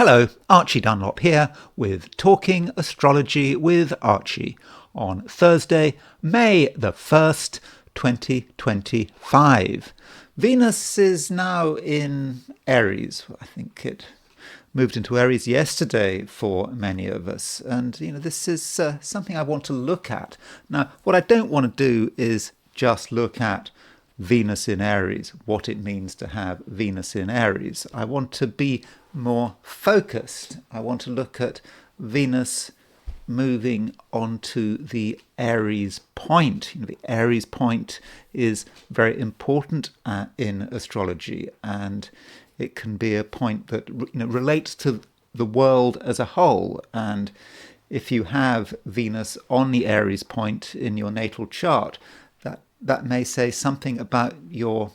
Hello, Archie Dunlop here with Talking Astrology with Archie on Thursday, May the 1st, 2025. Venus is now in Aries. I think it moved into Aries yesterday for many of us. And, this is something I want to look at. Now, what I don't want to do is just look at Venus in Aries, what it means to have Venus in Aries. I want to be more focused. I want to look at Venus moving onto the Aries point. The Aries point is very important in astrology, and it can be a point that relates to the world as a whole. And if you have Venus on the Aries point in your natal chart, that may say something about your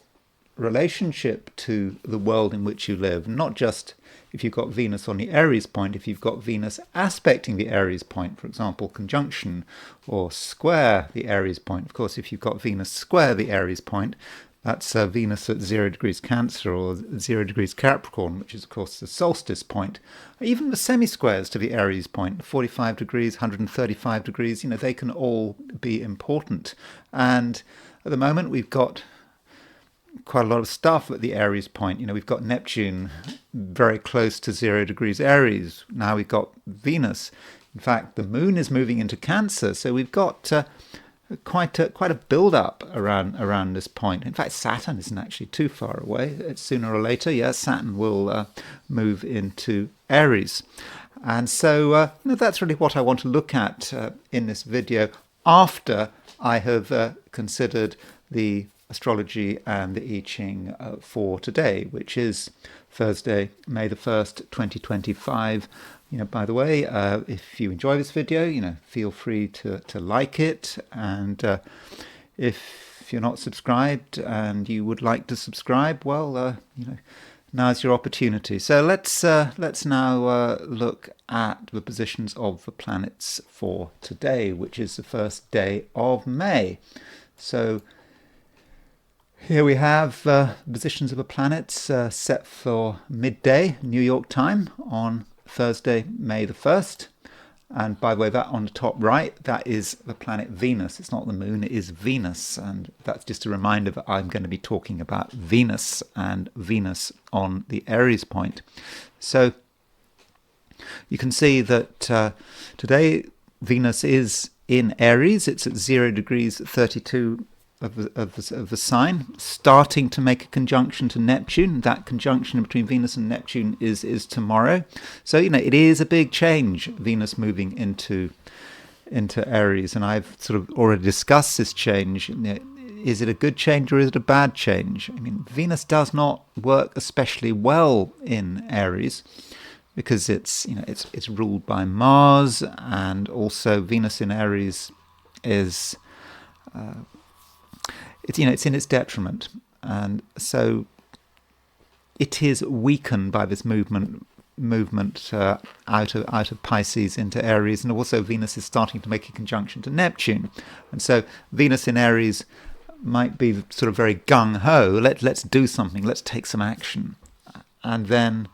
relationship to the world in which you live, not just if you've got Venus on the Aries point, if you've got Venus aspecting the Aries point, for example, conjunction or square the Aries point. Of course, if you've got Venus square the Aries point, that's Venus at 0 degrees Cancer or 0 degrees Capricorn, which is, of course, the solstice point. Even the semi-squares to the Aries point, 45 degrees, 135 degrees, they can all be important. And at the moment, we've got quite a lot of stuff at the Aries point. We've got Neptune very close to 0 degrees Aries. Now we've got Venus. In fact, the moon is moving into Cancer. So we've got quite a build-up around this point. In fact, Saturn isn't actually too far away. Sooner or later, Saturn will move into Aries. And so that's really what I want to look at in this video after I have considered the astrology and the I Ching for today, which is Thursday, May the 1st, 2025. By the way, if you enjoy this video, feel free to like it. And if you're not subscribed and you would like to subscribe, well, now's your opportunity. So let's now look at the positions of the planets for today, which is the first day of May. So here we have positions of the planets set for midday New York time on Thursday, May the 1st. And by the way, that on the top right, that is the planet Venus. It's not the moon, it is Venus. And that's just a reminder that I'm going to be talking about Venus and Venus on the Aries point. So you can see that today Venus is in Aries. It's at 0 degrees 32 of the sign, starting to make a conjunction to Neptune. That conjunction between Venus and Neptune is tomorrow. So it is a big change, Venus moving into Aries, and I've sort of already discussed this change. Is it a good change or is it a bad change? Venus does not work especially well in Aries because it's ruled by Mars, and also Venus in Aries is it's in its detriment, and so it is weakened by this movement out of Pisces into Aries, and also Venus is starting to make a conjunction to Neptune, and so Venus in Aries might be sort of very gung-ho. Let's do something. Let's take some action, and then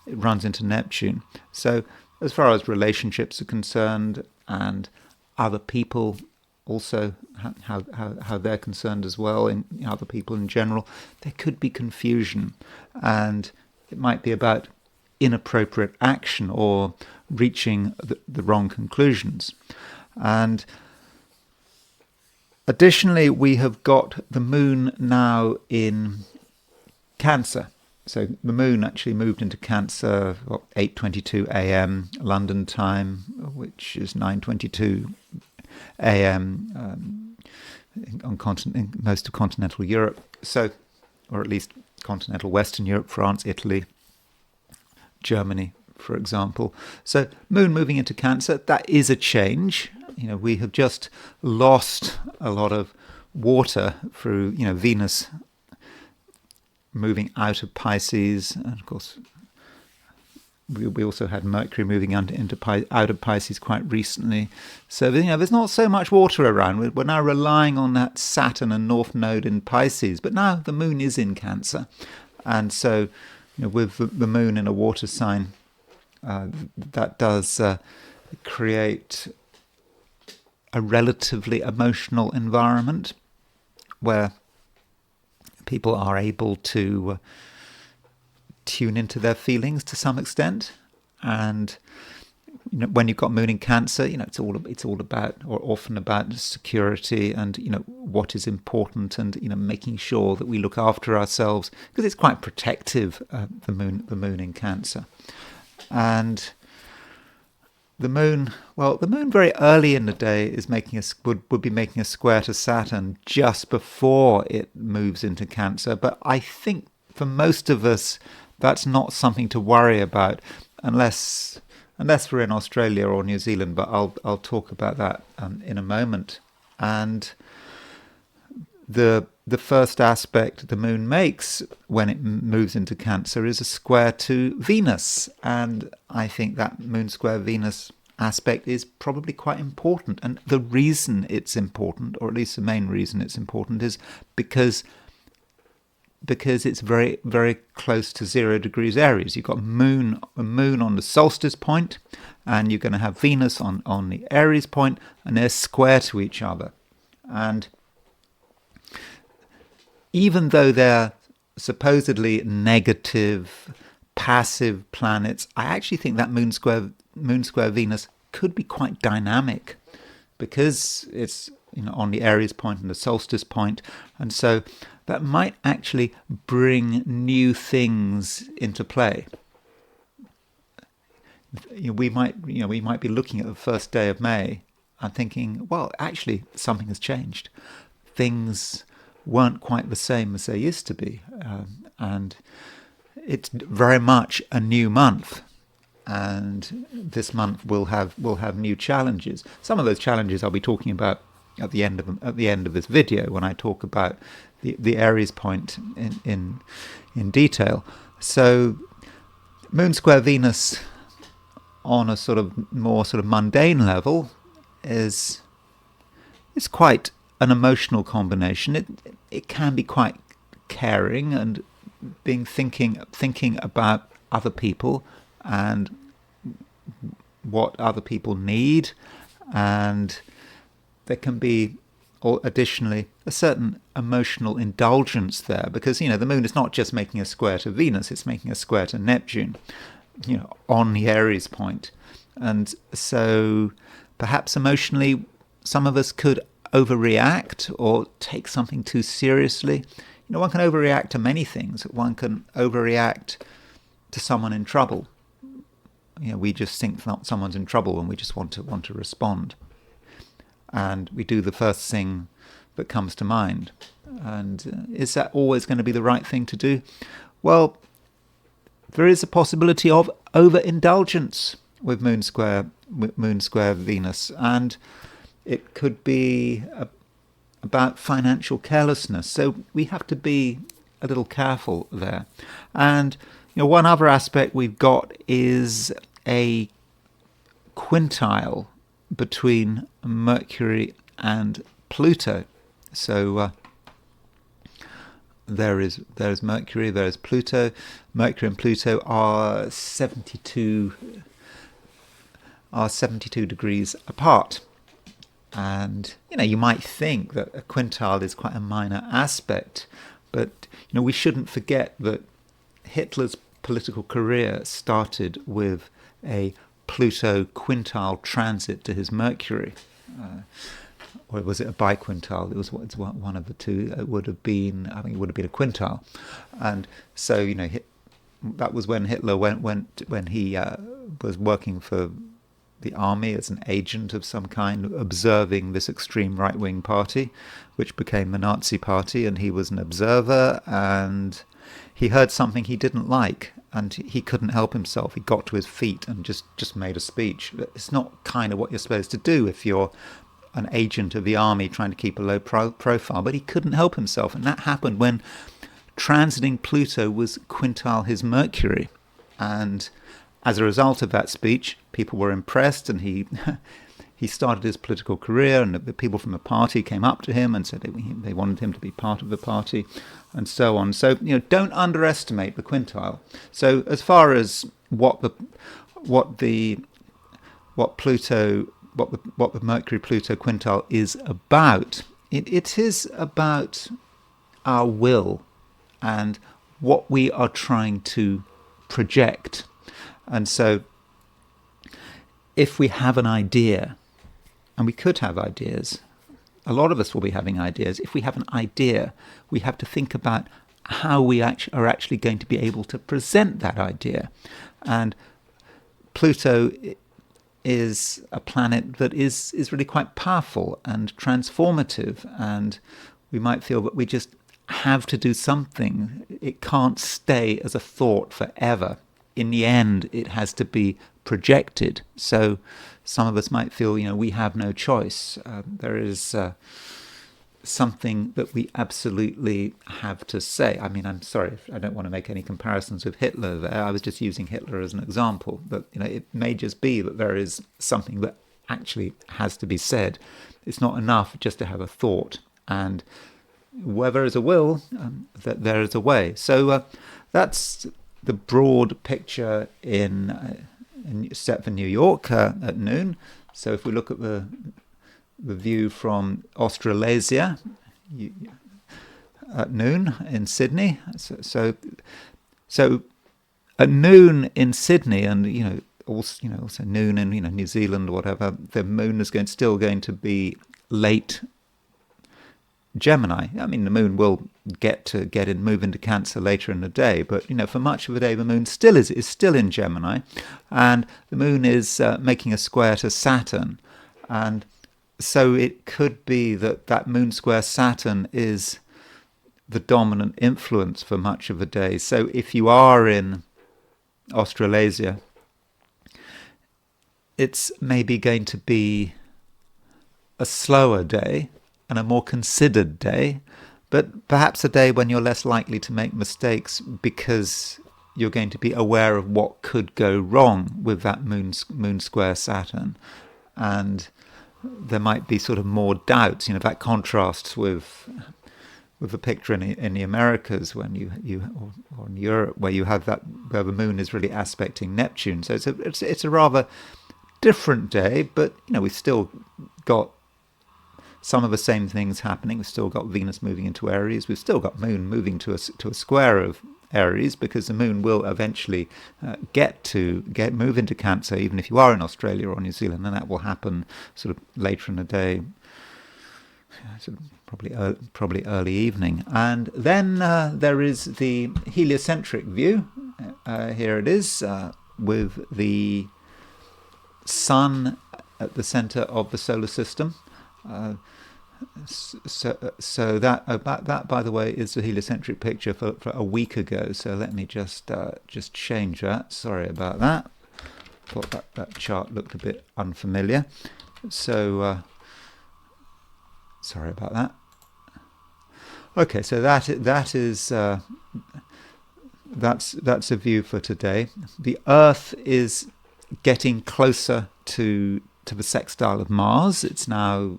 it runs into Neptune. So as far as relationships are concerned, and other people also how they're concerned as well, in other people in general, there could be confusion, and it might be about inappropriate action or reaching the wrong conclusions. And additionally, we have got the moon now in Cancer. So the moon actually moved into Cancer 8:22 a.m. London time, which is 9:22 a.m. in most of continental Europe, so, or at least continental Western Europe, France, Italy, Germany, for example. So moon moving into Cancer, that is a change. We have just lost a lot of water through Venus moving out of Pisces, and of course we also had Mercury moving out of Pisces quite recently. So there's not so much water around. We're now relying on that Saturn and North Node in Pisces, but now the moon is in Cancer, and so with the moon in a water sign, That does create a relatively emotional environment where people are able to tune into their feelings to some extent. And when you've got Moon in Cancer, it's all about, or often about, security and what is important, and making sure that we look after ourselves, because it's quite protective. The moon in Cancer, and the moon very early in the day is would be making a square to Saturn just before it moves into Cancer. But I think for most of us, that's not something to worry about, unless we're in Australia or New Zealand. But I'll talk about that in a moment. And the first aspect the moon makes when it moves into Cancer is a square to Venus, and I think that moon square Venus aspect is probably quite important. And the reason it's important, or at least the main reason it's important, is because it's very, very close to 0 degrees Aries. You've got a moon on the solstice point, and you're going to have Venus on the Aries point, and they're square to each other. And even though they're supposedly negative, passive planets, I actually think that moon square Venus could be quite dynamic, because it's on the Aries point and the solstice point, and so that might actually bring new things into play. We might be looking at the first day of May and thinking, well, actually something has changed. Things weren't quite the same as they used to be, and it's very much a new month. And this month will have new challenges. Some of those challenges I'll be talking about at the end of this video, when I talk about the Aries point in detail. So moon square Venus on a more mundane level is quite an emotional combination. It can be quite caring, and thinking about other people and what other people need, and there can be additionally a certain emotional indulgence there, because the moon is not just making a square to Venus, it's making a square to Neptune, on the Aries point. And so perhaps emotionally some of us could overreact or take something too seriously. One can overreact to many things. One can overreact to someone in trouble. We just think someone's in trouble and we just want to respond, and we do the first thing that comes to mind. And is that always going to be the right thing to do? Well, there is a possibility of overindulgence with moon square Venus, and it could be about financial carelessness. So we have to be a little careful there. And one other aspect we've got is a quintile between Mercury and Pluto. So there's Mercury, there's Pluto. Mercury and Pluto are 72 degrees apart. And you might think that a quintile is quite a minor aspect, but we shouldn't forget that Hitler's political career started with a Pluto quintile transit to his Mercury. Or was it a biquintile? It was one of the two. It would have been, I think it would have been a quintile. And so, that was when Hitler when he was working for the army as an agent of some kind, observing this extreme right-wing party, which became the Nazi Party, and he was an observer, and he heard something he didn't like, and he couldn't help himself. He got to his feet and just made a speech. It's not kind of what you're supposed to do if you're an agent of the army trying to keep a low profile, but he couldn't help himself, and that happened when transiting Pluto was quintile his Mercury. And as a result of that speech, people were impressed, and he started his political career, and the people from the party came up to him and said they wanted him to be part of the party, and so on. So don't underestimate the quintile. So as far as what what the Mercury-Pluto quintile is about. It is about our will and what we are trying to project. And so if we have an idea, and we could have ideas, a lot of us will be having ideas. If we have an idea, we have to think about how we are actually going to be able to present that idea. And Pluto is a planet that is really quite powerful and transformative, and we might feel that we just have to do something. It can't stay as a thought forever. In the end, it has to be projected. So some of us might feel, we have no choice. There is something that we absolutely have to say. I mean, I'm sorry, I don't want to make any comparisons with Hitler there. I was just using Hitler as an example. But, it may just be that there is something that actually has to be said. It's not enough just to have a thought. And where there is a will, that there is a way. So that's the broad picture set for New York at noon. So if we look at the view from Australasia at noon in Sydney. So at noon in Sydney, and also noon in New Zealand or whatever, the moon is still going to be late Gemini. I mean, the moon will move into Cancer later in the day, but for much of the day the moon is still in Gemini, and the moon is making a square to Saturn, and so it could be that moon square Saturn is the dominant influence for much of the day. So if you are in Australasia, it's maybe going to be a slower day and a more considered day, but perhaps a day when you're less likely to make mistakes because you're going to be aware of what could go wrong with that moon square Saturn. And there might be sort of more doubts. That contrasts with the picture in the Americas when or in Europe where you have where the moon is really aspecting Neptune. So it's a rather different day, but we've still got some of the same things happening. We've still got Venus moving into Aries. We've still got Moon moving to a square of Aries, because the Moon will eventually move into Cancer, even if you are in Australia or New Zealand, and that will happen sort of later in the day, sort of probably early evening. And then there is the heliocentric view. Here it is, with the Sun at the center of the solar system. So that by the way is the heliocentric picture for a week ago. So let me just change that. Sorry about that. Thought that chart looked a bit unfamiliar. So sorry about that. Okay, so that's a view for today. The Earth is getting closer to the sextile of Mars. It's now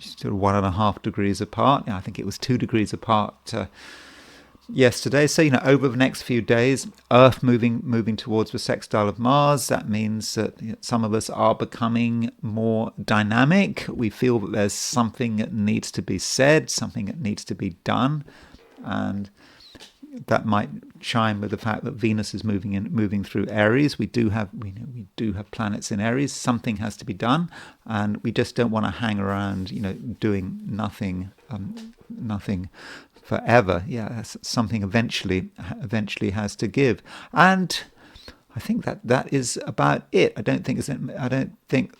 sort of 1.5 degrees apart. I think it was 2 degrees apart yesterday. So over the next few days, Earth moving towards the sextile of Mars. That means that some of us are becoming more dynamic. We feel that there's something that needs to be said, something that needs to be done, and that might chime with the fact that Venus is moving through Aries. We do have planets in Aries. Something has to be done, and we just don't want to hang around, doing nothing forever. Yeah, something eventually has to give, and I think that is about it. I don't think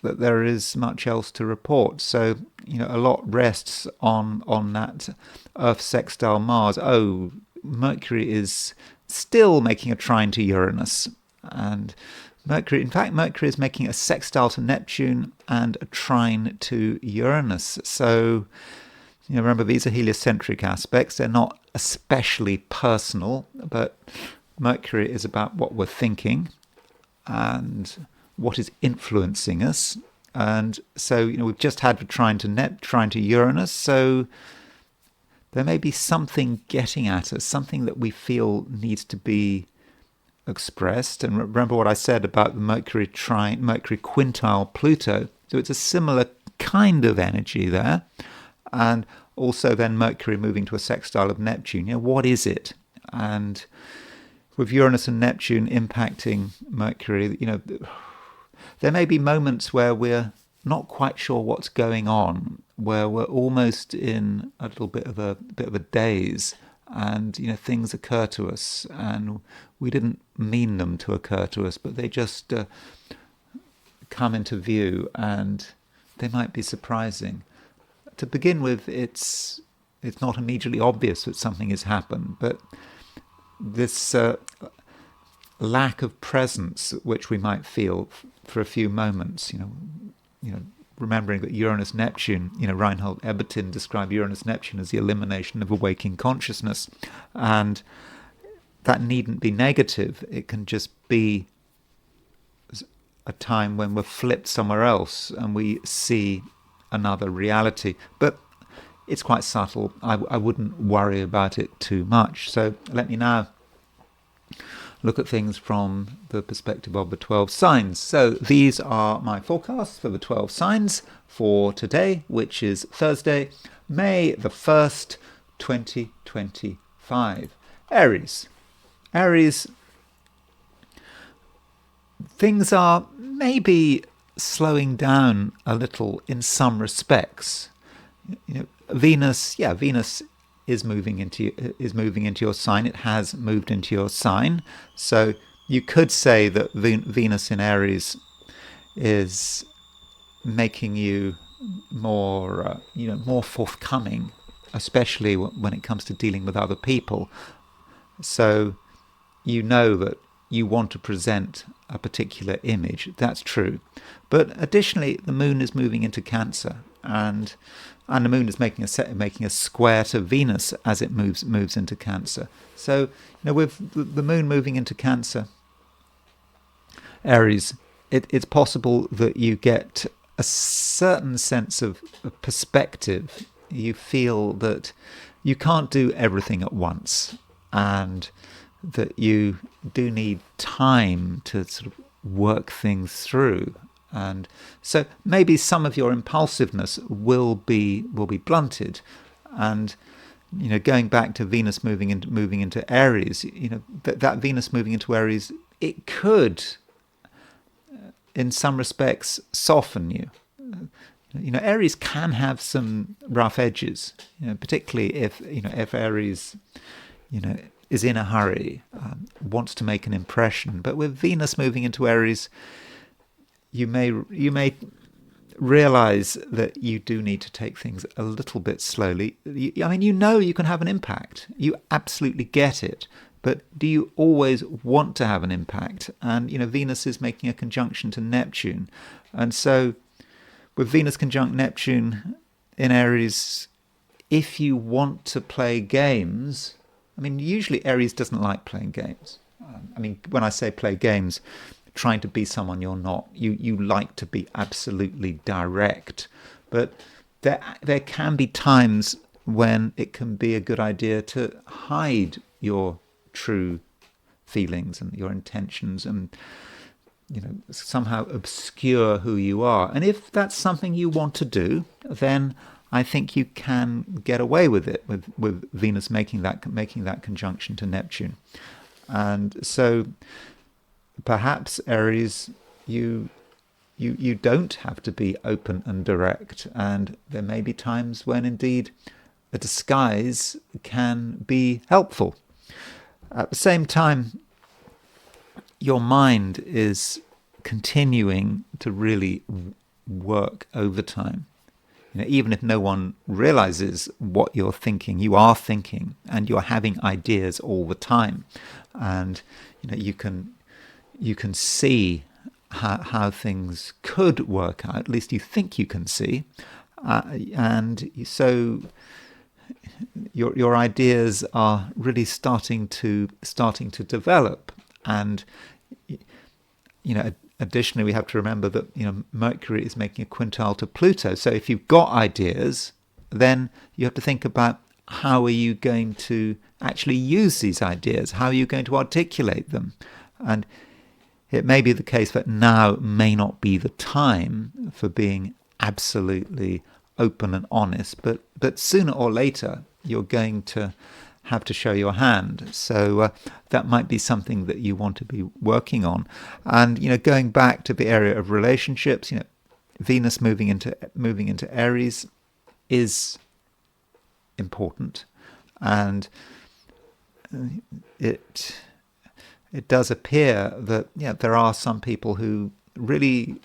that there is much else to report. So a lot rests on that Earth sextile Mars. Mercury is still making a trine to Uranus, and Mercury is making a sextile to Neptune and a trine to Uranus. So, remember, these are heliocentric aspects. They're not especially personal, but Mercury is about what we're thinking and what is influencing us. And so, we've just had the trine to Uranus, so there may be something getting at us, something that we feel needs to be expressed. And remember what I said about the Mercury quintile Pluto. So it's a similar kind of energy there. And also then Mercury moving to a sextile of Neptune. What is it? And with Uranus and Neptune impacting Mercury, there may be moments where we're not quite sure what's going on, where we're almost in a little bit of a daze, and things occur to us, and we didn't mean them to occur to us, but they just come into view, and they might be surprising. To begin with, it's not immediately obvious that something has happened, but this lack of presence which we might feel for a few moments, remembering that Uranus-Neptune, Reinhold Ebertin described Uranus-Neptune as the elimination of a waking consciousness, and that needn't be negative. It can just be a time when we're flipped somewhere else and we see another reality. But it's quite subtle. I wouldn't worry about it too much. So let me now look at things from the perspective of the 12 signs. So these are my forecasts for the 12 signs for today, which is Thursday, May the 1st, 2025. Aries. Aries, things are maybe slowing down a little in some respects. Venus is moving into your sign. It has moved into your sign. So you could say that Venus in Aries is making you more forthcoming, especially when it comes to dealing with other people. So that you want to present a particular image. That's true. But additionally, the moon is moving into Cancer, and the moon is making a square to Venus as it moves into Cancer. So, with the moon moving into Cancer, Aries, it's possible that you get a certain sense of perspective. You feel that you can't do everything at once, and that you do need time to sort of work things through. And so maybe some of your impulsiveness will be blunted. And going back to Venus moving into Aries, that Venus moving into Aries, it could in some respects soften you. Aries can have some rough edges, particularly if Aries is in a hurry, wants to make an impression. But with Venus moving into Aries, you may realize that you do need to take things a little bit slowly. You can have an impact. You absolutely get it. But do you always want to have an impact? And, Venus is making a conjunction to Neptune. And so with Venus conjunct Neptune in Aries, if you want to play games, usually Aries doesn't like playing games. When I say play games, trying to be someone you're not. You like to be absolutely direct. But there can be times when it can be a good idea to hide your true feelings and your intentions and somehow obscure who you are. And if that's something you want to do, then I think you can get away with it with Venus making that conjunction to Neptune. And so perhaps Aries, you don't have to be open and direct, and there may be times when indeed a disguise can be helpful. At the same time, your mind is continuing to really work overtime. Even if no one realizes what you're thinking, you are thinking, and you're having ideas all the time. And you can see how things could work out. At least you think you can see, and so your ideas are really starting to develop. And additionally, we have to remember that Mercury is making a quintile to Pluto. So if you've got ideas, then you have to think about how are you going to actually use these ideas? How are you going to articulate them? And it may be the case that now may not be the time for being absolutely open and honest, but sooner or later you're going to have to show your hand. So that might be something that you want to be working on. And going back to the area of relationships, Venus moving into Aries is important, and it does appear that there are some people who really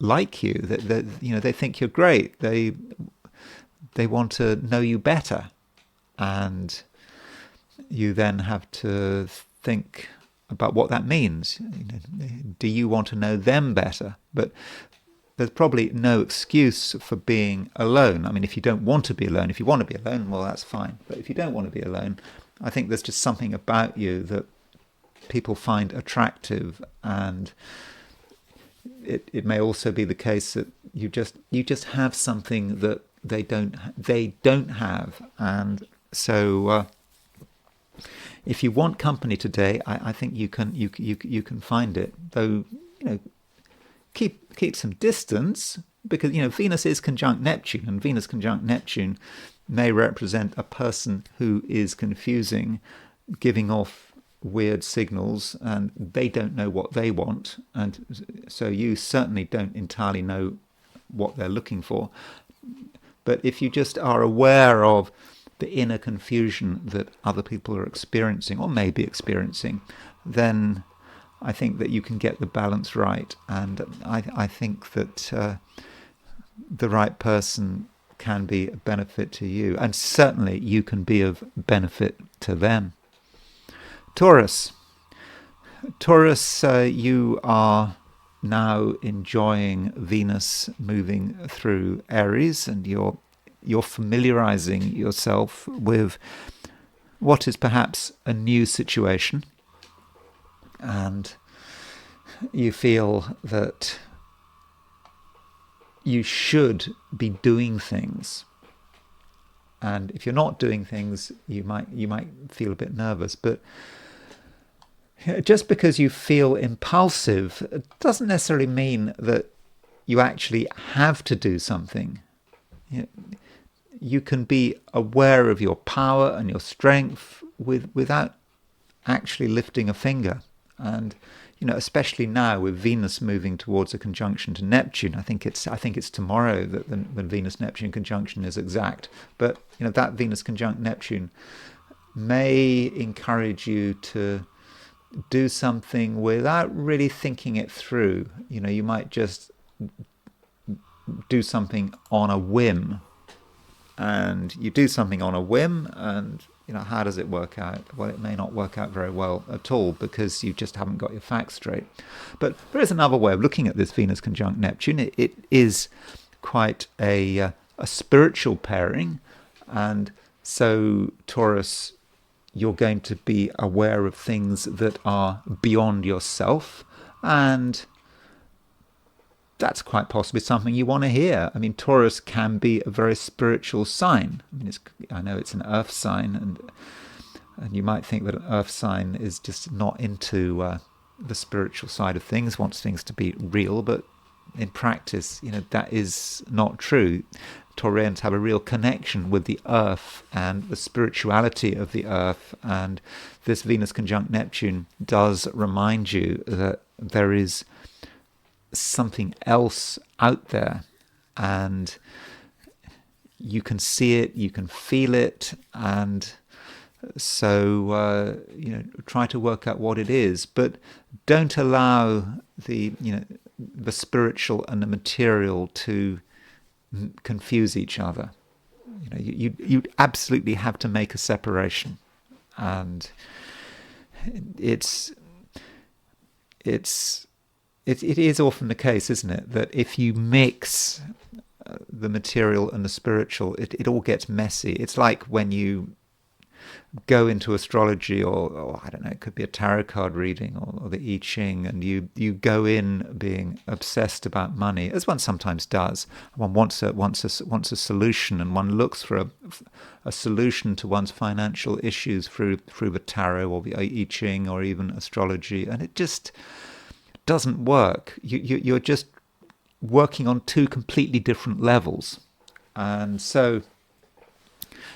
like you, that they think you're great, they want to know you better, and you then have to think about what that means. Do you want to know them better? But there's probably no excuse for being alone. I mean, if you don't want to be alone, if you want to be alone, well, that's fine. But if you don't want to be alone, I think there's just something about you that people find attractive, and it may also be the case that you just have something that they don't have. And so if you want company today, I think you can find it, though keep some distance, because Venus is conjunct Neptune, and Venus conjunct Neptune may represent a person who is confusing, giving off weird signals, and they don't know what they want, and so you certainly don't entirely know what they're looking for. But if you just are aware of the inner confusion that other people are experiencing or may be experiencing, then I think that you can get the balance right, and I think that the right person can be a benefit to you, and certainly you can be of benefit to them. Taurus, you are now enjoying Venus moving through Aries, and you're familiarizing yourself with what is perhaps a new situation, and you feel that you should be doing things. And if you're not doing things, you might feel a bit nervous. But just because you feel impulsive, it doesn't necessarily mean that you actually have to do something. You can be aware of your power and your strength without actually lifting a finger. And especially now with Venus moving towards a conjunction to Neptune, I think it's tomorrow that when Venus Neptune conjunction is exact. But that Venus conjunct Neptune may encourage you to do something without really thinking it through. You might just do something on a whim, and you do something on a whim, and how does it work out? Well, it may not work out very well at all, because you just haven't got your facts straight. But there is another way of looking at this Venus conjunct Neptune. It is quite a spiritual pairing, and so Taurus, you're going to be aware of things that are beyond yourself, and that's quite possibly something you want to hear. I mean, Taurus can be a very spiritual sign. I know it's an earth sign, and you might think that an earth sign is just not into the spiritual side of things, wants things to be real, but in practice, that is not true. Taurians have a real connection with the earth and the spirituality of the earth, and this Venus conjunct Neptune does remind you that there is something else out there, and you can see it, you can feel it, and so try to work out what it is, but don't allow the spiritual and the material to confuse each other. You absolutely have to make a separation, and it is often the case, isn't it, that if you mix the material and the spiritual, it all gets messy. It's like when you go into astrology, or I don't know, it could be a tarot card reading, or the I Ching, and you go in being obsessed about money, as one sometimes does. One wants a solution, and one looks for a solution to one's financial issues through the tarot or the I Ching or even astrology, and it just doesn't work. You're just working on two completely different levels. And so,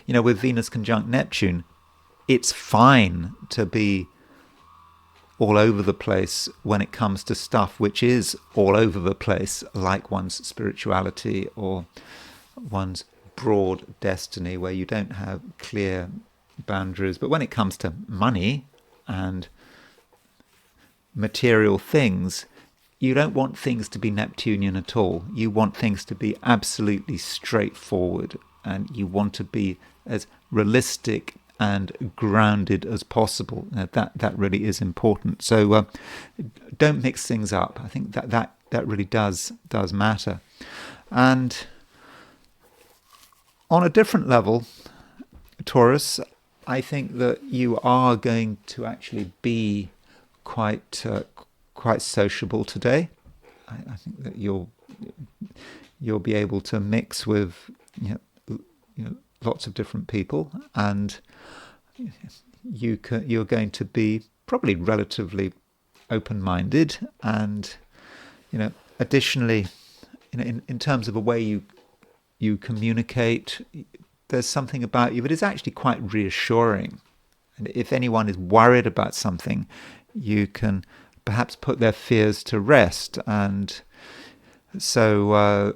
with Venus conjunct Neptune, it's fine to be all over the place when it comes to stuff which is all over the place, like one's spirituality or one's broad destiny, where you don't have clear boundaries. But when it comes to money and material things, you don't want things to be Neptunian at all. You want things to be absolutely straightforward, and you want to be as realistic and grounded as possible. That really is important. So don't mix things up. I think that really does matter. And on a different level, Taurus, I think that you are going to actually be quite sociable today. I think that you'll be able to mix with lots of different people, and you're going to be probably relatively open-minded. And additionally, in terms of the way you communicate, there's something about you that is actually quite reassuring. And if anyone is worried about something, you can perhaps put their fears to rest. And so,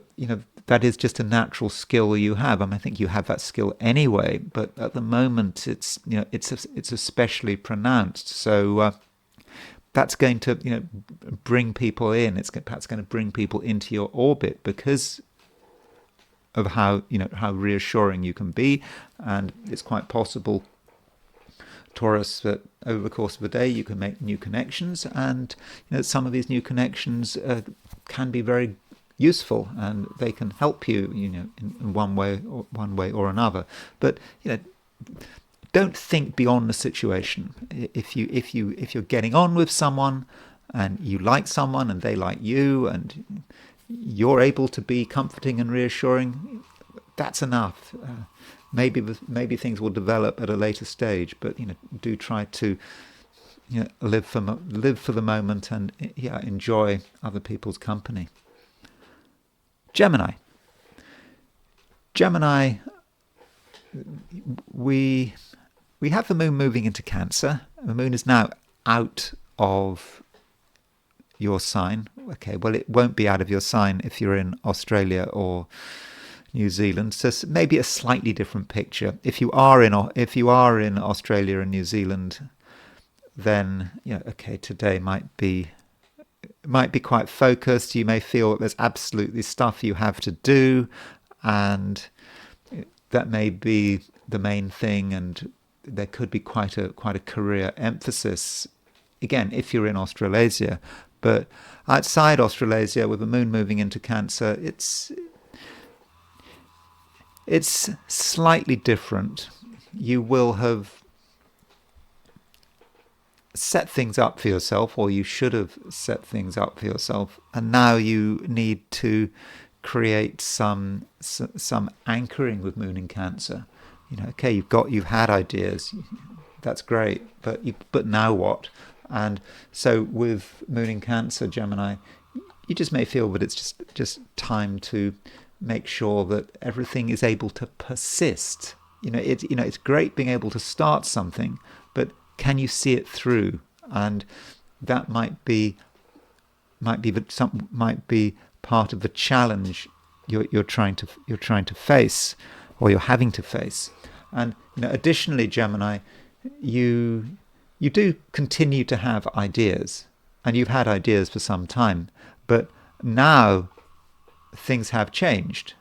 that is just a natural skill you have. I think you have that skill anyway, but at the moment it's especially pronounced. So that's going to bring people in. It's perhaps going to bring people into your orbit because of how reassuring you can be. And it's quite possible, Taurus, that over the course of the day you can make new connections, and some of these new connections can be very useful, and they can help you, in one way or another. But don't think beyond the situation. If you're getting on with someone, and you like someone, and they like you, and you're able to be comforting and reassuring, that's enough. Maybe things will develop at a later stage, but do try to live for the moment, and enjoy other people's company. Gemini, we have the moon moving into Cancer. The moon is now out of your sign. Okay, well, it won't be out of your sign if you're in Australia or New Zealand. So maybe a slightly different picture. If you are in Australia and New Zealand, then okay, today might be quite focused. You may feel that there's absolutely stuff you have to do, and that may be the main thing, and there could be quite a career emphasis, again, if you're in Australasia. But outside Australasia, with the moon moving into Cancer, it's slightly different. You will have set things up for yourself, or you should have set things up for yourself, and now you need to create some anchoring with moon in Cancer. Okay, you've had ideas, that's great, but now what? And so with moon in Cancer, Gemini, you just may feel that it's just time to make sure that everything is able to persist. It's great being able to start something, but can you see it through? And that might be part of the challenge you're trying to face, or you're having to face. And additionally, Gemini, you do continue to have ideas, and you've had ideas for some time, but now things have changed.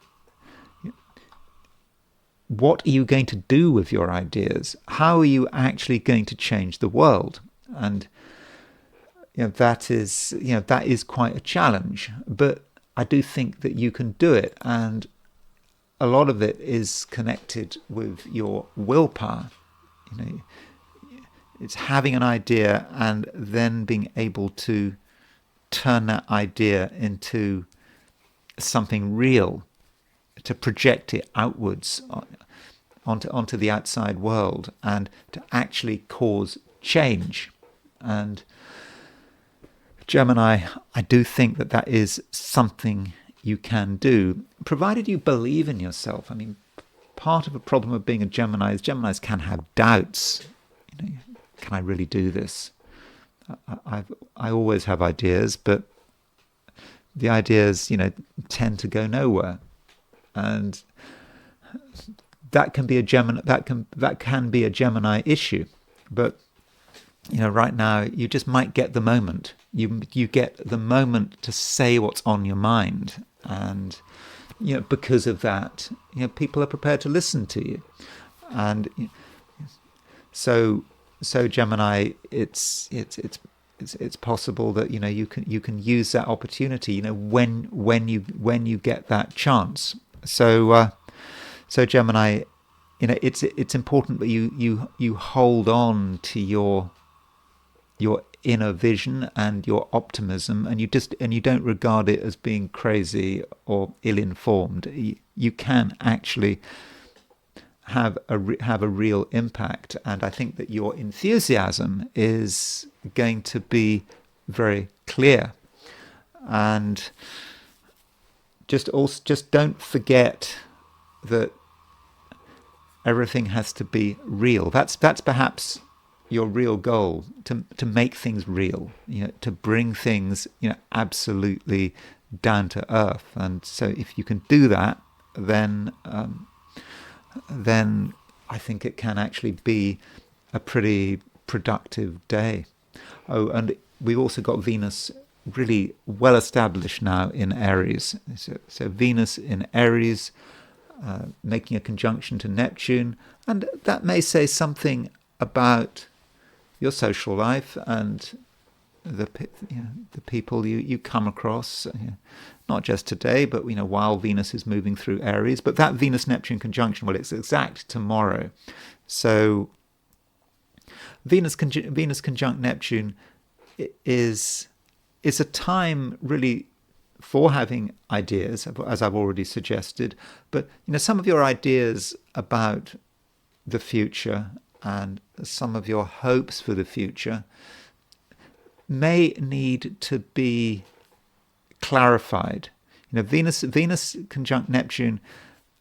What are you going to do with your ideas? How are you actually going to change the world? And that is quite a challenge. But I do think that you can do it, and a lot of it is connected with your willpower. it's having an idea and then being able to turn that idea into something real, to project it outwards onto the outside world, and to actually cause change. And Gemini, I do think that is something you can do, provided you believe in yourself. I mean, part of the problem of being a Gemini is Geminis can have doubts. Can I really do this? I always have ideas, but the ideas, tend to go nowhere, and that can be a Gemini. That can be a Gemini issue. But right now you just might get the moment. You get the moment to say what's on your mind, and because of that, people are prepared to listen to you, and so Gemini, it's possible that you can use that opportunity when you get that chance. So Gemini, it's important that you hold on to your inner vision and your optimism, and you don't regard it as being crazy or ill-informed. You can actually have a real impact, and I think that your enthusiasm is going to be very clear. And just don't forget that everything has to be real. That's perhaps your real goal, to make things real, to bring things absolutely down to earth. And so if you can do that, then I think it can actually be a pretty productive day. Oh, and we've also got Venus really well established now in Aries. So Venus in Aries, making a conjunction to Neptune, and that may say something about your social life and the people you come across, not just today, but while Venus is moving through Aries. But that Venus-Neptune conjunction, well, it's exact tomorrow. So Venus conjunct Neptune is a time really for having ideas, as I've already suggested. But some of your ideas about the future and some of your hopes for the future may need to be clarified. Venus conjunct Neptune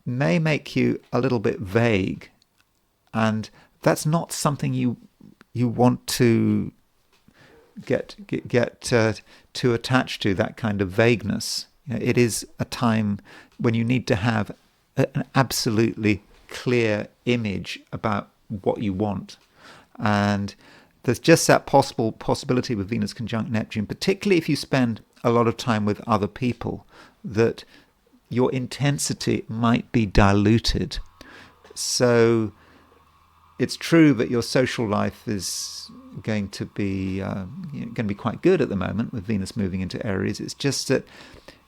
may make you a little bit vague, and that's not something you want to get too attached to, that kind of vagueness. It is a time when you need to have an absolutely clear image about what you want. And there's just that possibility with Venus conjunct Neptune, particularly if you spend a lot of time with other people, that your intensity might be diluted. So it's true that your social life is going to be quite good at the moment with Venus moving into Aries. It's just that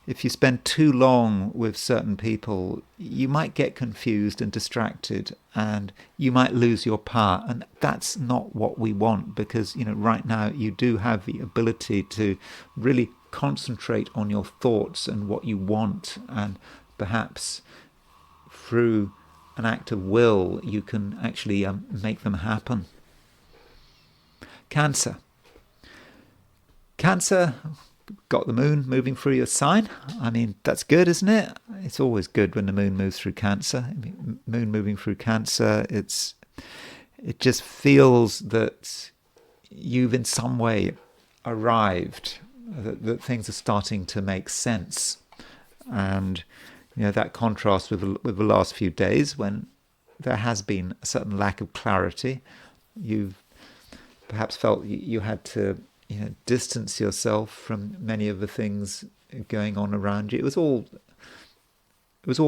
if you spend too long with certain people, you might get confused and distracted, and you might lose your power. And that's not what we want, because right now you do have the ability to really concentrate on your thoughts and what you want, and perhaps through an act of will you can actually make them happen. Cancer, got the moon moving through your sign. I mean, that's good, isn't it? It's always good when the moon moves through Cancer. Moon moving through Cancer, it just feels that you've in some way arrived, that things are starting to make sense. And that contrast with the last few days, when there has been a certain lack of clarity. You've perhaps felt you had to distance yourself from many of the things going on around you. It was all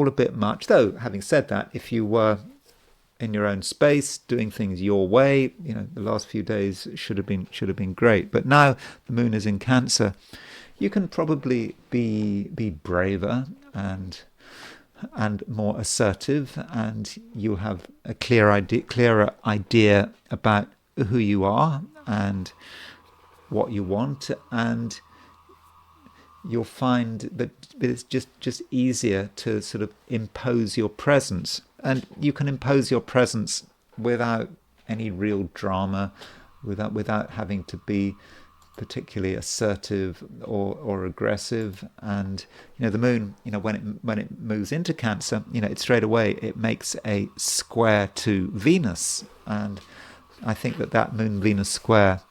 a bit much. Though, having said that, if you were in your own space doing things your way, the last few days should have been great. But now the moon is in Cancer, you can probably be braver and and more assertive, and you have a clearer idea about who you are and what you want, and you'll find that it's just easier to sort of impose your presence, and you can impose your presence without any real drama, without having to be particularly assertive or aggressive. And the moon, when it moves into Cancer, it straight away it makes a square to Venus, and I think that moon Venus square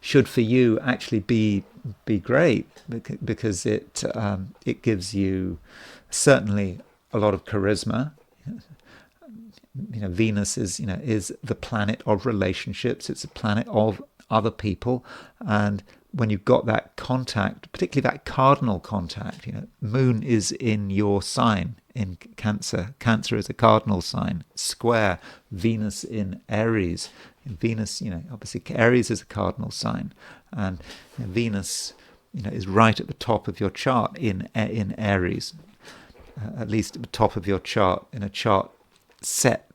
should for you actually be great, because it gives you certainly a lot of charisma. Venus is the planet of relationships. It's a planet of other people, and when you've got that contact, particularly that cardinal contact, moon is in your sign in Cancer. Cancer is a cardinal sign. Square Venus in Aries. Venus, obviously Aries is a cardinal sign, and Venus, is right at the top of your chart in Aries, at least at the top of your chart in a chart set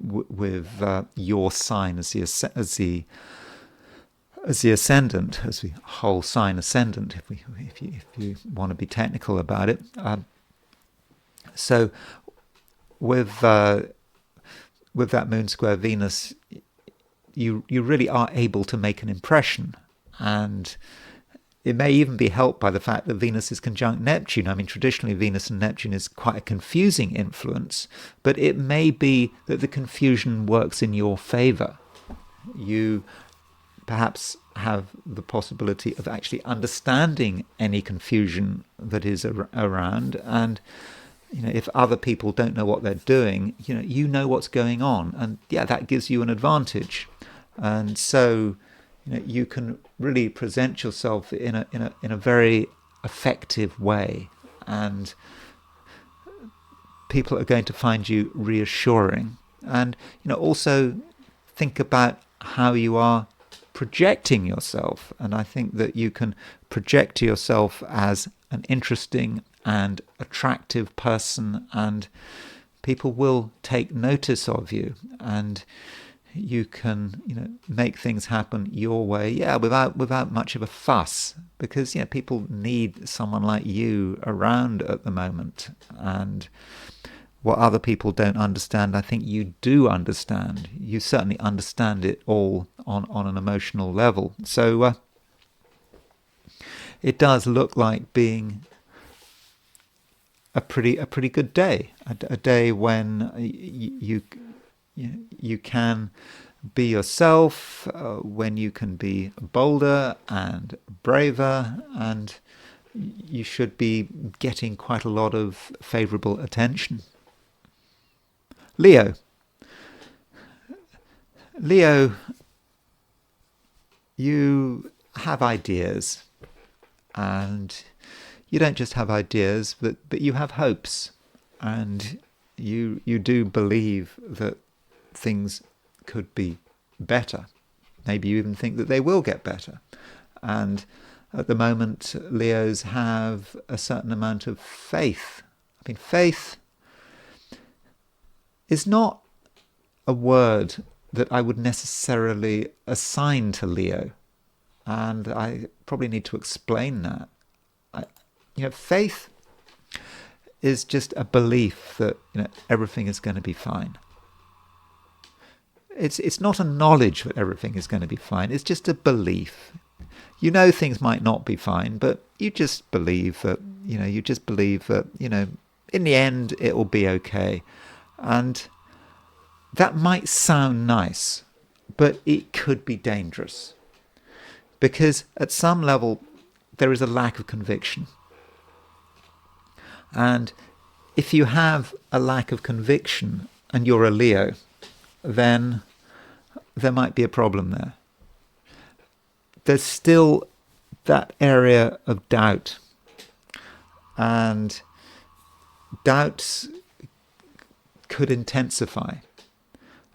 with your sign as the ascendant, as the whole sign ascendant, if you want to be technical about it. So with that moon square Venus, you really are able to make an impression, and it may even be helped by the fact that Venus is conjunct Neptune. I mean, traditionally Venus and Neptune is quite a confusing influence, but it may be that the confusion works in your favour. You perhaps have the possibility of actually understanding any confusion that is around, and if other people don't know what they're doing, you know what's going on, and that gives you an advantage. And so you can really present yourself in a very effective way, and people are going to find you reassuring. And also think about how you are projecting yourself, and I think that you can project yourself as an interesting and attractive person, and people will take notice of you, and you can make things happen your way, without much of a fuss, because people need someone like you around at the moment. And what other people don't understand, I think you do understand. You certainly understand it all on an emotional level. So it does look like being a pretty good day, a day when you can be yourself, when you can be bolder and braver, and you should be getting quite a lot of favourable attention. Leo, you have ideas, and you don't just have ideas, but you have hopes, and you do believe that things could be better. Maybe you even think that they will get better. And at the moment, Leos have a certain amount of faith. I mean, faith is not a word that I would necessarily assign to Leo, and I probably need to explain that. Faith is just a belief that everything is going to be fine. It's not a knowledge that everything is going to be fine. It's just a belief. Things might not be fine, but you just believe that in the end it will be okay. And that might sound nice, but it could be dangerous, because at some level there is a lack of conviction. And if you have a lack of conviction and you're a Leo, then there might be a problem there. There's still that area of doubt, and doubts could intensify.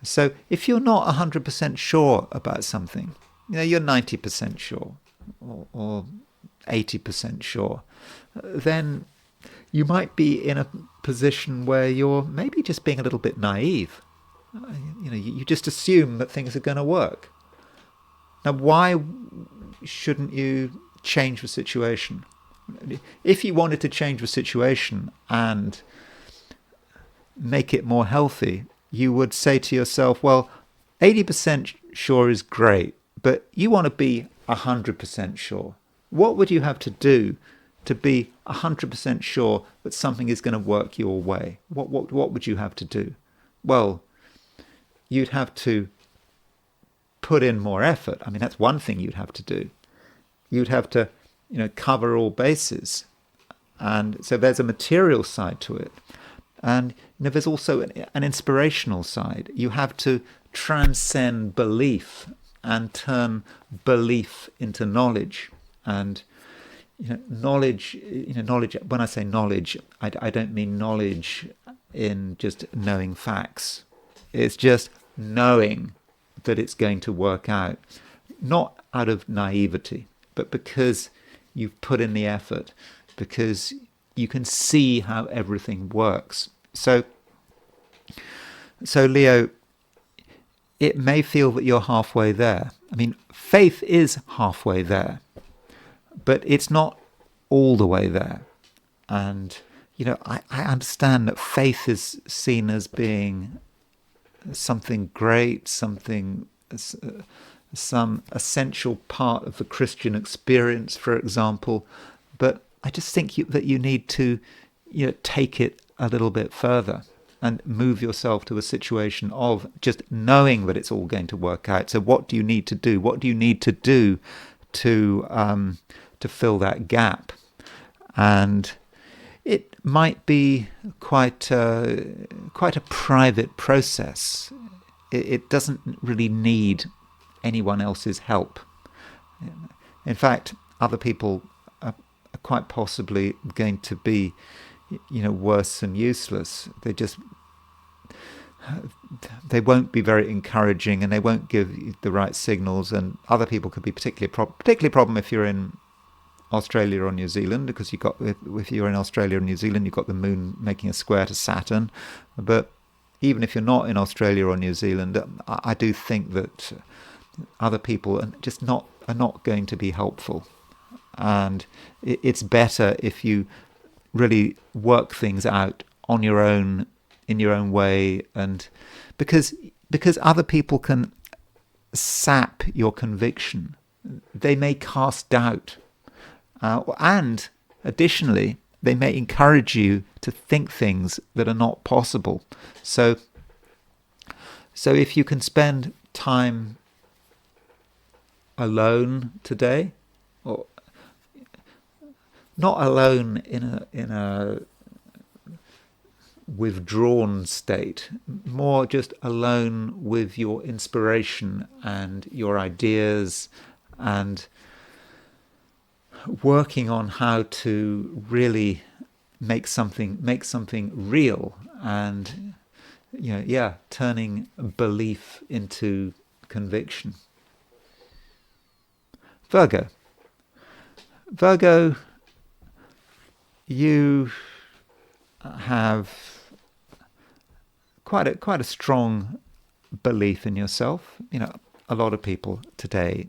So if you're not 100% sure about something, you're 90% sure or 80% sure, then you might be in a position where you're maybe just being a little bit naive. You just assume that things are going to work. Now, why shouldn't you change the situation? If you wanted to change the situation and make it more healthy, you would say to yourself, well, 80% sure is great, but you want to be 100% sure. What would you have to do to be 100% sure that something is going to work your way? What would you have to do? Well, you'd have to put in more effort. I mean, that's one thing you'd have to do. You'd have to, cover all bases. And so there's a material side to it. And there's also an inspirational side. You have to transcend belief and turn belief into knowledge. And knowledge. When I say knowledge, I don't mean knowledge in just knowing facts. It's just knowing that it's going to work out, not out of naivety, but because you've put in the effort, because you can see how everything works. So Leo, it may feel that you're halfway there. I mean, faith is halfway there, but it's not all the way there. And, I understand that faith is seen as being something great, some essential part of the Christian experience, for example. But I just think that you need to, take it a little bit further and move yourself to a situation of just knowing that it's all going to work out. So what do you need to do? What do you need to do to fill that gap? And it might be quite a private process. It doesn't really need anyone else's help. In fact, other people are quite possibly going to be, worse than useless. They won't be very encouraging, and they won't give you the right signals. And other people could be particularly a problem if you're in Australia or New Zealand, because if you're in Australia or New Zealand, you've got the moon making a square to Saturn. But even if you're not in Australia or New Zealand, I do think that other people are not going to be helpful. And it's better if you really work things out on your own, in your own way, and because other people can sap your conviction. They may cast doubt. And additionally, they may encourage you to think things that are not possible. So if you can spend time alone today, or not alone in a withdrawn state, more just alone with your inspiration and your ideas, and working on how to really make something real, and turning belief into conviction. Virgo, you have quite a strong belief in yourself. A lot of people today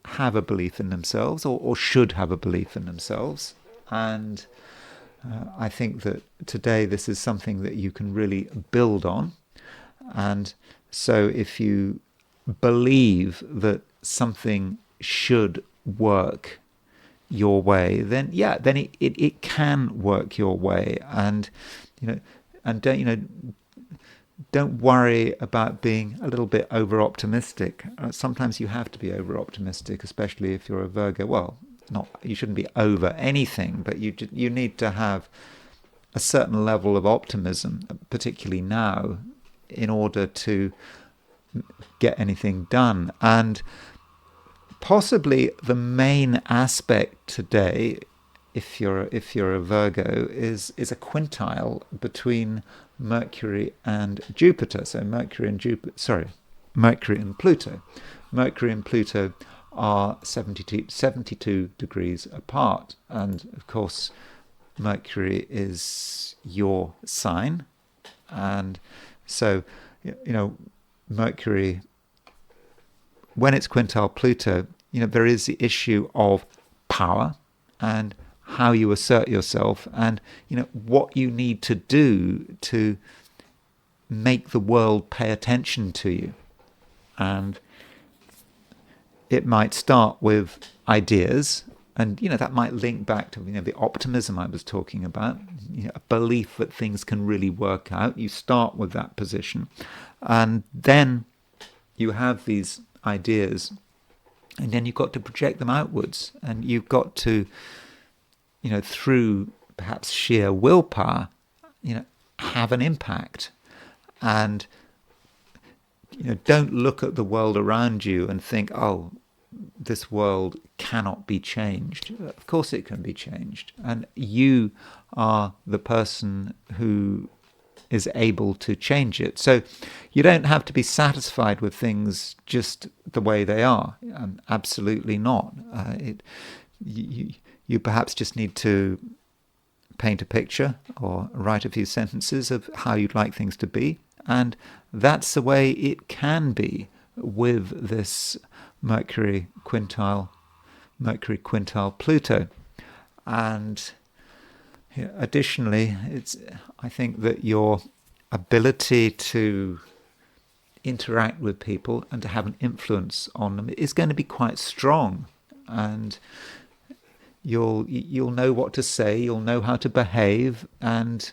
have a belief in themselves, or should have a belief in themselves. And I think that today this is something that you can really build on. And so if you believe that something should work your way, then it can work your way. And don't worry about being a little bit over-optimistic. Sometimes you have to be over-optimistic, especially if you're a Virgo. Well, you shouldn't be over anything, but you need to have a certain level of optimism, particularly now, in order to get anything done. And possibly the main aspect today, if you're a Virgo, is a quintile between Mercury and Jupiter. So Mercury and Pluto. Mercury and Pluto are 72 degrees apart, and of course Mercury is your sign. And so, Mercury, when it's quintile Pluto, there is the issue of power and how you assert yourself, and what you need to do to make the world pay attention to you. And it might start with ideas, and that might link back to the optimism I was talking about, a belief that things can really work out. You start with that position, and then you have these ideas, and then you've got to project them outwards, and you've got to, through perhaps sheer willpower, have an impact. And don't look at the world around you and think, oh, this world cannot be changed. Of course it can be changed, and you are the person who is able to change it. So you don't have to be satisfied with things just the way they are. Absolutely not. You perhaps just need to paint a picture or write a few sentences of how you'd like things to be, and that's the way it can be with this Mercury quintile Pluto. And additionally, I think that your ability to interact with people and to have an influence on them is going to be quite strong, and you'll know what to say, you'll know how to behave, and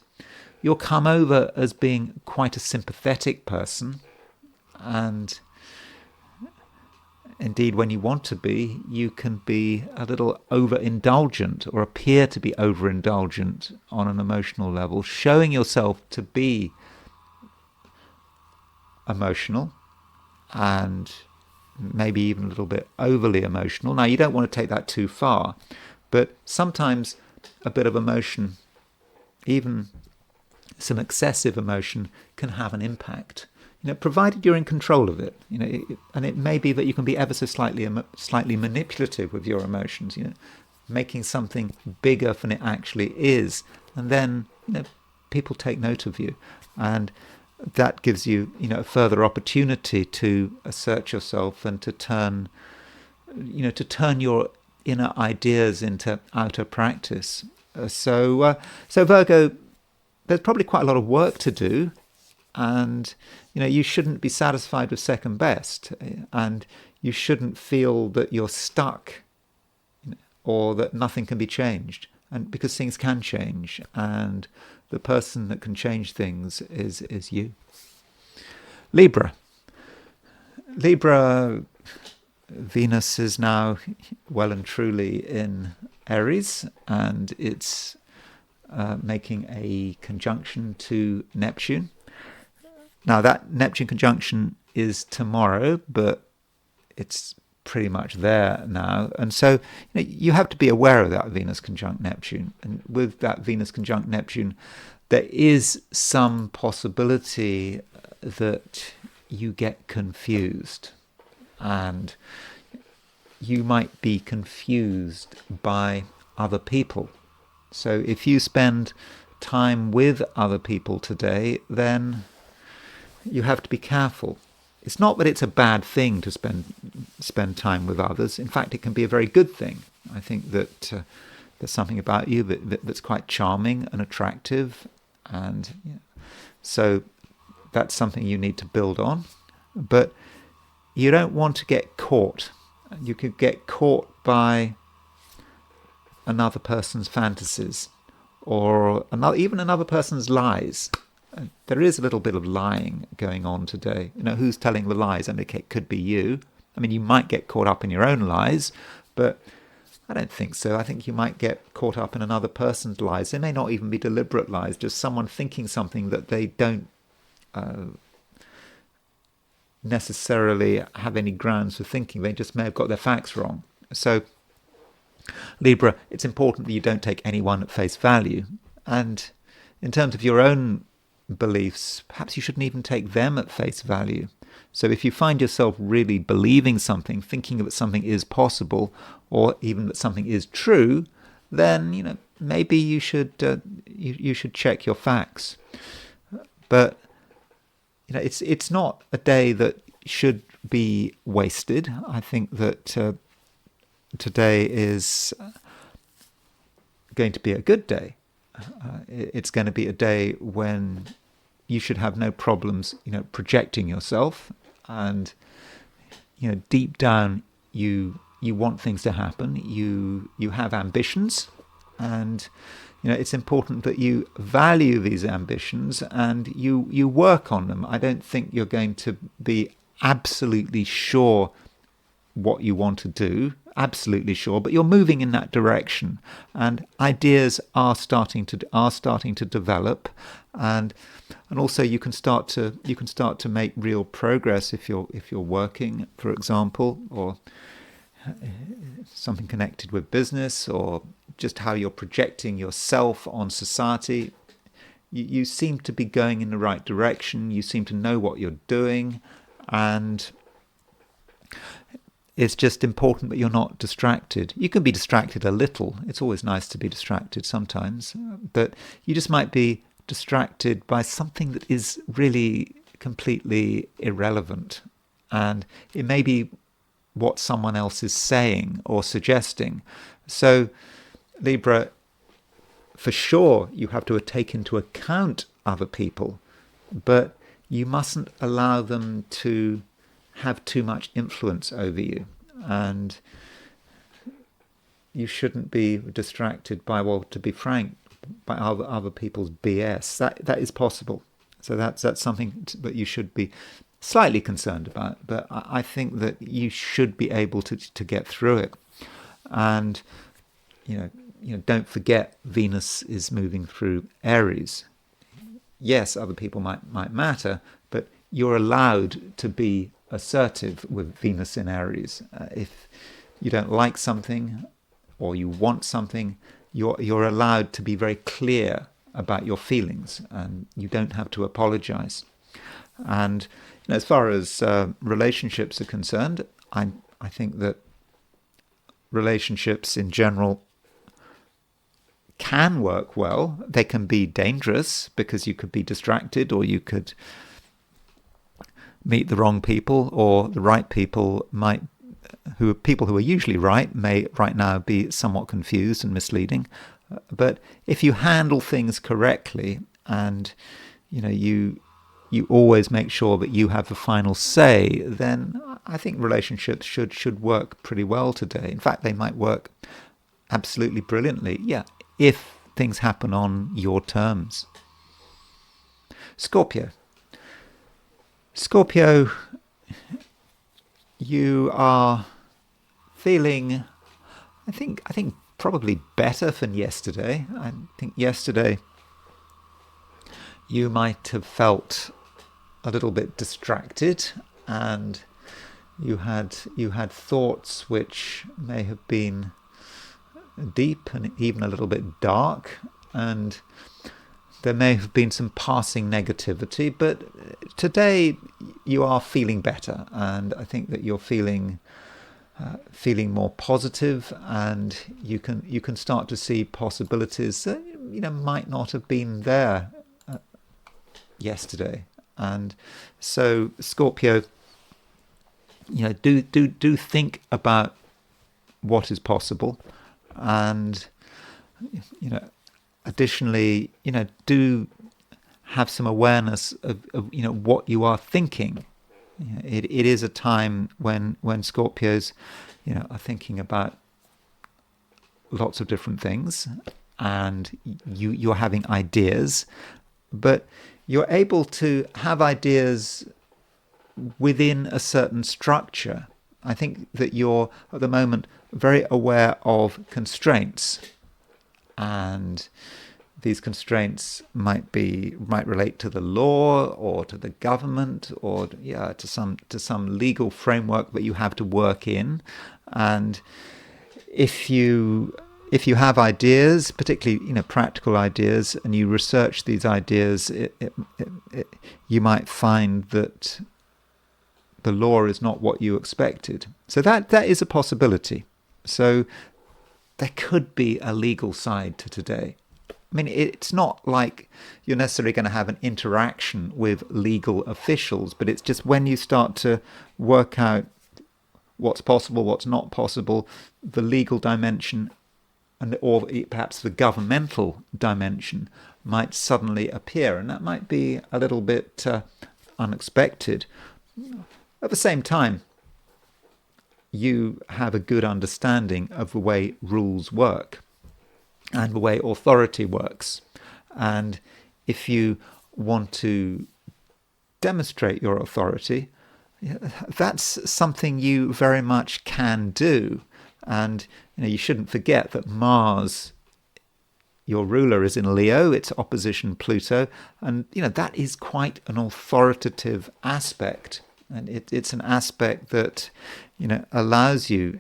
you'll come over as being quite a sympathetic person. And indeed, when you want to be, you can be a little overindulgent, or appear to be overindulgent on an emotional level, showing yourself to be emotional and maybe even a little bit overly emotional. Now, you don't want to take that too far, but sometimes a bit of emotion, even some excessive emotion, can have an impact, provided you're in control of it. And it may be that you can be ever so slightly manipulative with your emotions, making something bigger than it actually is, and then people take note of you, and that gives you a further opportunity to assert yourself and to turn your inner ideas into outer practice. So Virgo, there's probably quite a lot of work to do, and you shouldn't be satisfied with second best, and you shouldn't feel that you're stuck, or that nothing can be changed, and because things can change, and the person that can change things is you. Libra, Venus is now well and truly in Aries, and it's making a conjunction to Neptune. Now, that Neptune conjunction is tomorrow, but it's pretty much there now. And so you have to be aware of that Venus conjunct Neptune. And with that Venus conjunct Neptune, there is some possibility that you get confused. And you might be confused by other people. So if you spend time with other people today, then you have to be careful. It's not that it's a bad thing to spend time with others. In fact, it can be a very good thing. I think that there's something about you that's quite charming and attractive, and so that's something you need to build on. But you don't want to get caught. You could get caught by another person's fantasies, or even another person's lies. There is a little bit of lying going on today. Who's telling the lies? I mean, it could be you. I mean, you might get caught up in your own lies, but I don't think so. I think you might get caught up in another person's lies. They may not even be deliberate lies, just someone thinking something that they don't necessarily have any grounds for thinking. They just may have got their facts wrong. So, Libra, it's important that you don't take anyone at face value. And in terms of your own beliefs, perhaps you shouldn't even take them at face value. So if you find yourself really believing something, thinking that something is possible, or even that something is true, then maybe you should you should check your facts. But it's not a day that should be wasted. I think that today is going to be a good day. It's going to be a day when you should have no problems, projecting yourself, and deep down you want things to happen. You have ambitions, and it's important that you value these ambitions and you work on them. I don't think you're going to be absolutely sure what you want to do, absolutely sure, but you're moving in that direction, and ideas are starting to develop, and also you can start to make real progress if you're working, for example, or something connected with business, or just how you're projecting yourself on society. You seem to be going in the right direction. You seem to know what you're doing, and it's just important that you're not distracted. You can be distracted a little. It's always nice to be distracted sometimes, but you just might be distracted by something that is really completely irrelevant, and it may be what someone else is saying or suggesting. So, Libra, for sure, you have to take into account other people, but you mustn't allow them to have too much influence over you, and you shouldn't be distracted by, well, to be frank, by other people's BS. That is possible. So that's something that you should be slightly concerned about, but I think that you should be able to get through it. And don't forget, Venus is moving through Aries. Yes, other people might matter, but you're allowed to be assertive with Venus in Aries. If you don't like something or you want something, you're allowed to be very clear about your feelings, and you don't have to apologize. And as far as relationships are concerned, I think that relationships in general can work well. They can be dangerous because you could be distracted, or you could meet the wrong people, or the right people who are usually right, may right now be somewhat confused and misleading. But if you handle things correctly, and you always make sure that you have the final say, then I think relationships should work pretty well today. In fact, they might work absolutely brilliantly, if things happen on your terms. Scorpio, you are feeling, I think probably better than yesterday. I think yesterday you might have felt a little bit distracted, and you had thoughts which may have been deep and even a little bit dark, and there may have been some passing negativity, but today you are feeling better, and I think that you're feeling more positive, and you can start to see possibilities that might not have been there yesterday. And so, Scorpio, do think about what is possible, and additionally, do have some awareness of what you are thinking. It is a time when Scorpios are thinking about lots of different things, and you're having ideas, but you're able to have ideas within a certain structure. I think that you're at the moment very aware of constraints, and these constraints might relate to the law, or to the government, or to some legal framework that you have to work in. And if you have ideas, particularly practical ideas, and you research these ideas, you might find that the law is not what you expected. So that is a possibility. So there could be a legal side to today. I mean, it's not like you're necessarily going to have an interaction with legal officials, but it's just when you start to work out what's possible, what's not possible, the legal dimension, or perhaps the governmental dimension might suddenly appear, and that might be a little bit unexpected. At the same time, you have a good understanding of the way rules work and the way authority works. And if you want to demonstrate your authority, that's something you very much can do. And you shouldn't forget that Mars, your ruler, is in Leo, it's opposition Pluto, and that is quite an authoritative aspect. And it's an aspect that allows you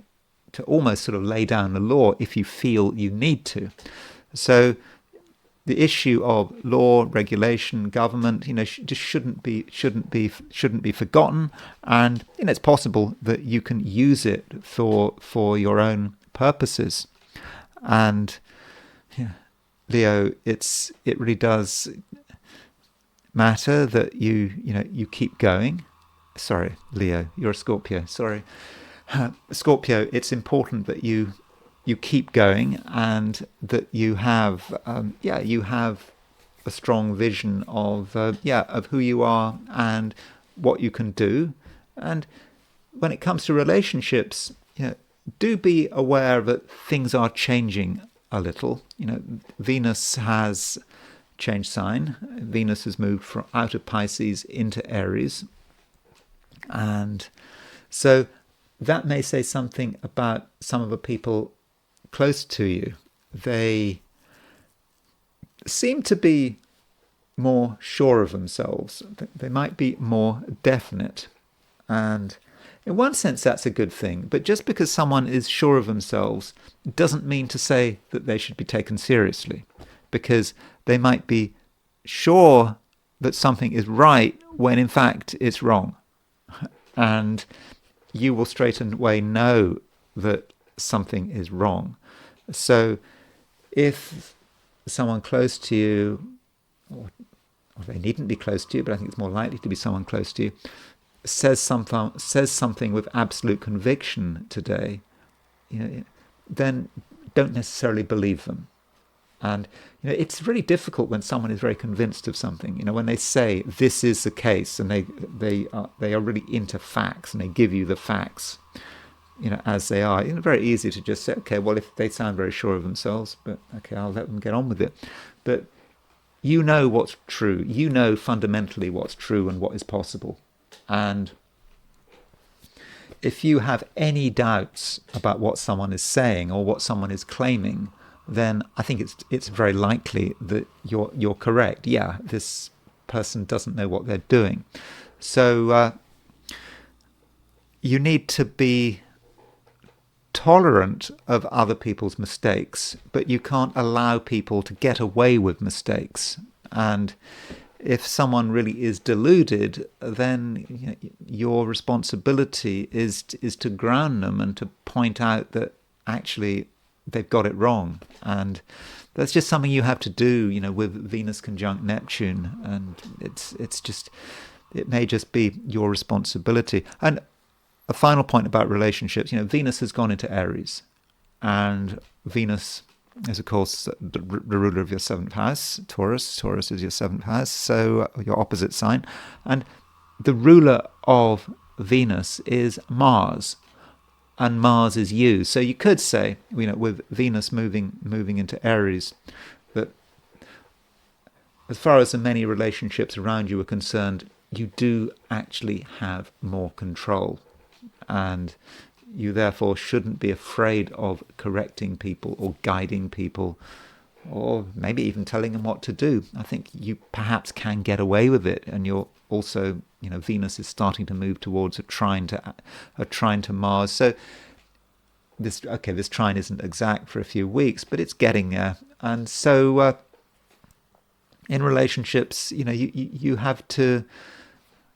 to almost sort of lay down the law if you feel you need to. So the issue of law, regulation, government, just shouldn't be forgotten. And it's possible that you can use it for your own purposes. And Leo, it really does matter that you keep going. Sorry, Leo, you're a Scorpio. Sorry. Scorpio, it's important that you keep going and that you have a strong vision of who you are and what you can do. And when it comes to relationships, do be aware that things are changing a little. Venus has changed sign. Venus has moved out of Pisces into Aries. And so that may say something about some of the people close to you. They seem to be more sure of themselves. They might be more definite. And in one sense, that's a good thing. But just because someone is sure of themselves doesn't mean to say that they should be taken seriously, because they might be sure that something is right when in fact it's wrong. And you will straight away know that something is wrong. So if someone close to you, or they needn't be close to you, but I think it's more likely to be someone close to you, says something with absolute conviction today, then don't necessarily believe them. And it's really difficult when someone is very convinced of something. When they say this is the case, and they are really into facts, and they give you the facts, as they are. Very easy to just say, okay, well, if they sound very sure of themselves, but okay, I'll let them get on with it. But what's true. Fundamentally what's true and what is possible. And if you have any doubts about what someone is saying or what someone is claiming, then I think it's very likely that you're correct. Yeah, this person doesn't know what they're doing. So you need to be tolerant of other people's mistakes, but you can't allow people to get away with mistakes. And if someone really is deluded, then your responsibility is to ground them and to point out that actually they've got it wrong. And that's just something you have to do, with Venus conjunct Neptune. And it may just be your responsibility. And a final point about relationships, Venus has gone into Aries, and Venus is, of course, the ruler of your seventh house, Taurus. Taurus is your seventh house, so your opposite sign. And the ruler of Venus is Mars, and Mars is you. So you could say, with Venus moving into Aries, that as far as the many relationships around you are concerned, you do actually have more control. And you therefore shouldn't be afraid of correcting people or guiding people, or maybe even telling them what to do. I think you perhaps can get away with it. And you're also, Venus is starting to move towards a trine to Mars. So this trine isn't exact for a few weeks, but it's getting there. And so in relationships, you have to.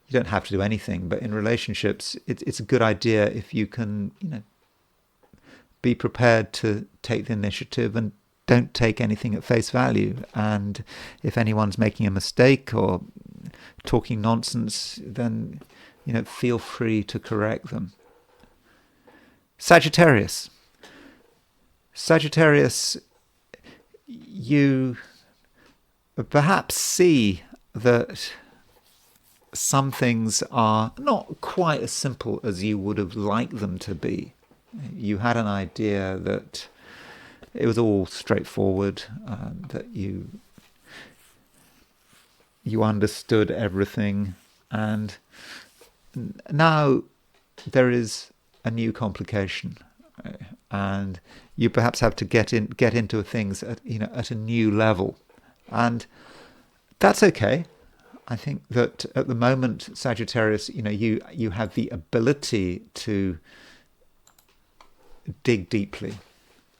You don't have to do anything, but in relationships, it's a good idea if you can, be prepared to take the initiative and don't take anything at face value. And if anyone's making a mistake or talking nonsense, then feel free to correct them. Sagittarius, you perhaps see that some things are not quite as simple as you would have liked them to be. You had an idea that it was all straightforward, that you understood everything, and now there is a new complication, and you perhaps have to get into things at a new level, and that's okay. I think that at the moment, Sagittarius, you have the ability to dig deeply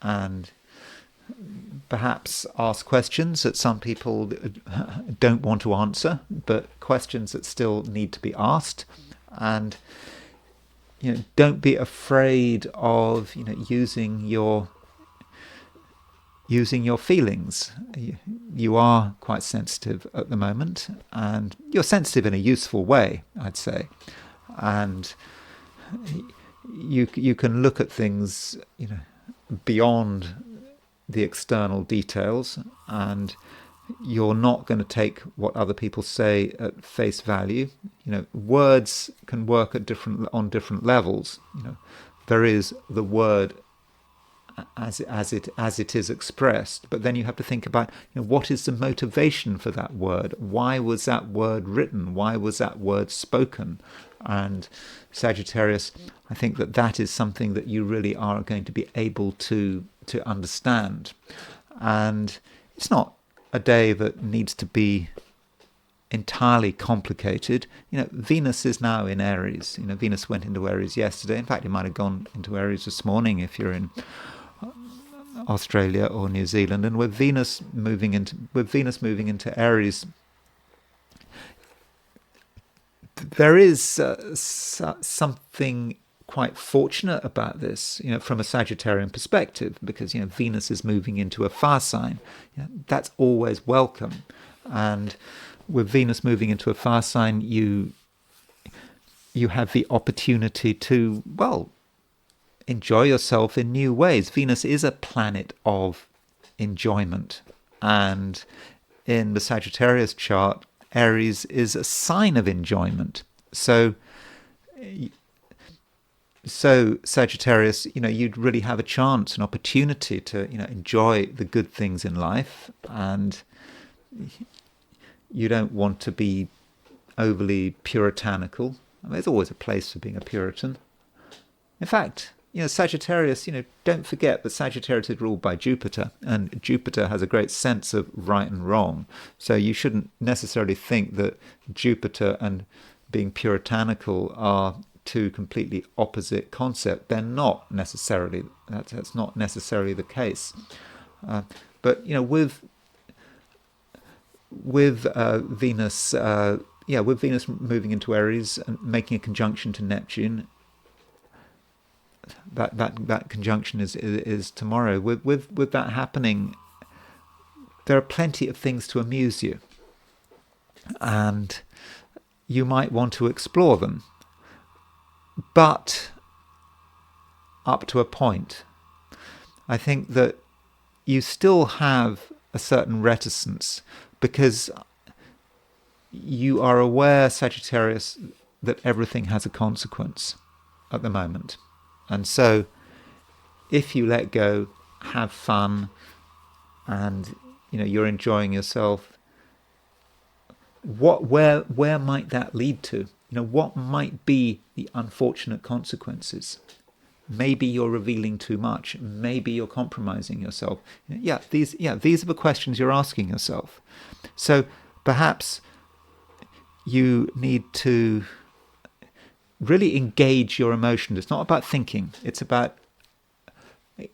and perhaps ask questions that some people don't want to answer, but questions that still need to be asked. And don't be afraid of using your feelings. You are quite sensitive at the moment, and you're sensitive in a useful way, I'd say. And you can look at things beyond the external details, and you're not going to take what other people say at face value. Words can work on different levels. There is the word as it is expressed, but then you have to think about what is the motivation for that word? Why was that word written? Why was that word spoken? And Sagittarius, I think that is something that you really are going to be able to understand. And it's not a day that needs to be entirely complicated. Venus is now in Aries. Venus went into Aries yesterday. In fact, it might have gone into Aries this morning if you're in Australia or New Zealand. And with Venus moving into Aries, there is something quite fortunate about this, from a Sagittarian perspective, because Venus is moving into a fire sign. That's always welcome. And with Venus moving into a fire sign, you have the opportunity to, enjoy yourself in new ways. Venus is a planet of enjoyment, and in the Sagittarius chart, Aries is a sign of enjoyment. So Sagittarius, you'd really have a chance, an opportunity to, enjoy the good things in life, and you don't want to be overly puritanical. There's always a place for being a Puritan. In fact, Sagittarius, don't forget that Sagittarius is ruled by Jupiter, and Jupiter has a great sense of right and wrong. So you shouldn't necessarily think that Jupiter and being puritanical are two completely opposite concepts. They're not necessarily. That's not necessarily the case. But with Venus, with Venus moving into Aries and making a conjunction to Neptune. That conjunction is tomorrow. With that happening, there are plenty of things to amuse you, and you might want to explore them, but up to a point. I think that you still have a certain reticence because you are aware, Sagittarius, that everything has a consequence at the moment. And so if you let go, have fun, and you're enjoying yourself, where might that lead to? What might be the unfortunate consequences? Maybe you're revealing too much. Maybe you're compromising yourself. These are the questions you're asking yourself. So perhaps you need to really engage your emotions. It's not about thinking. It's about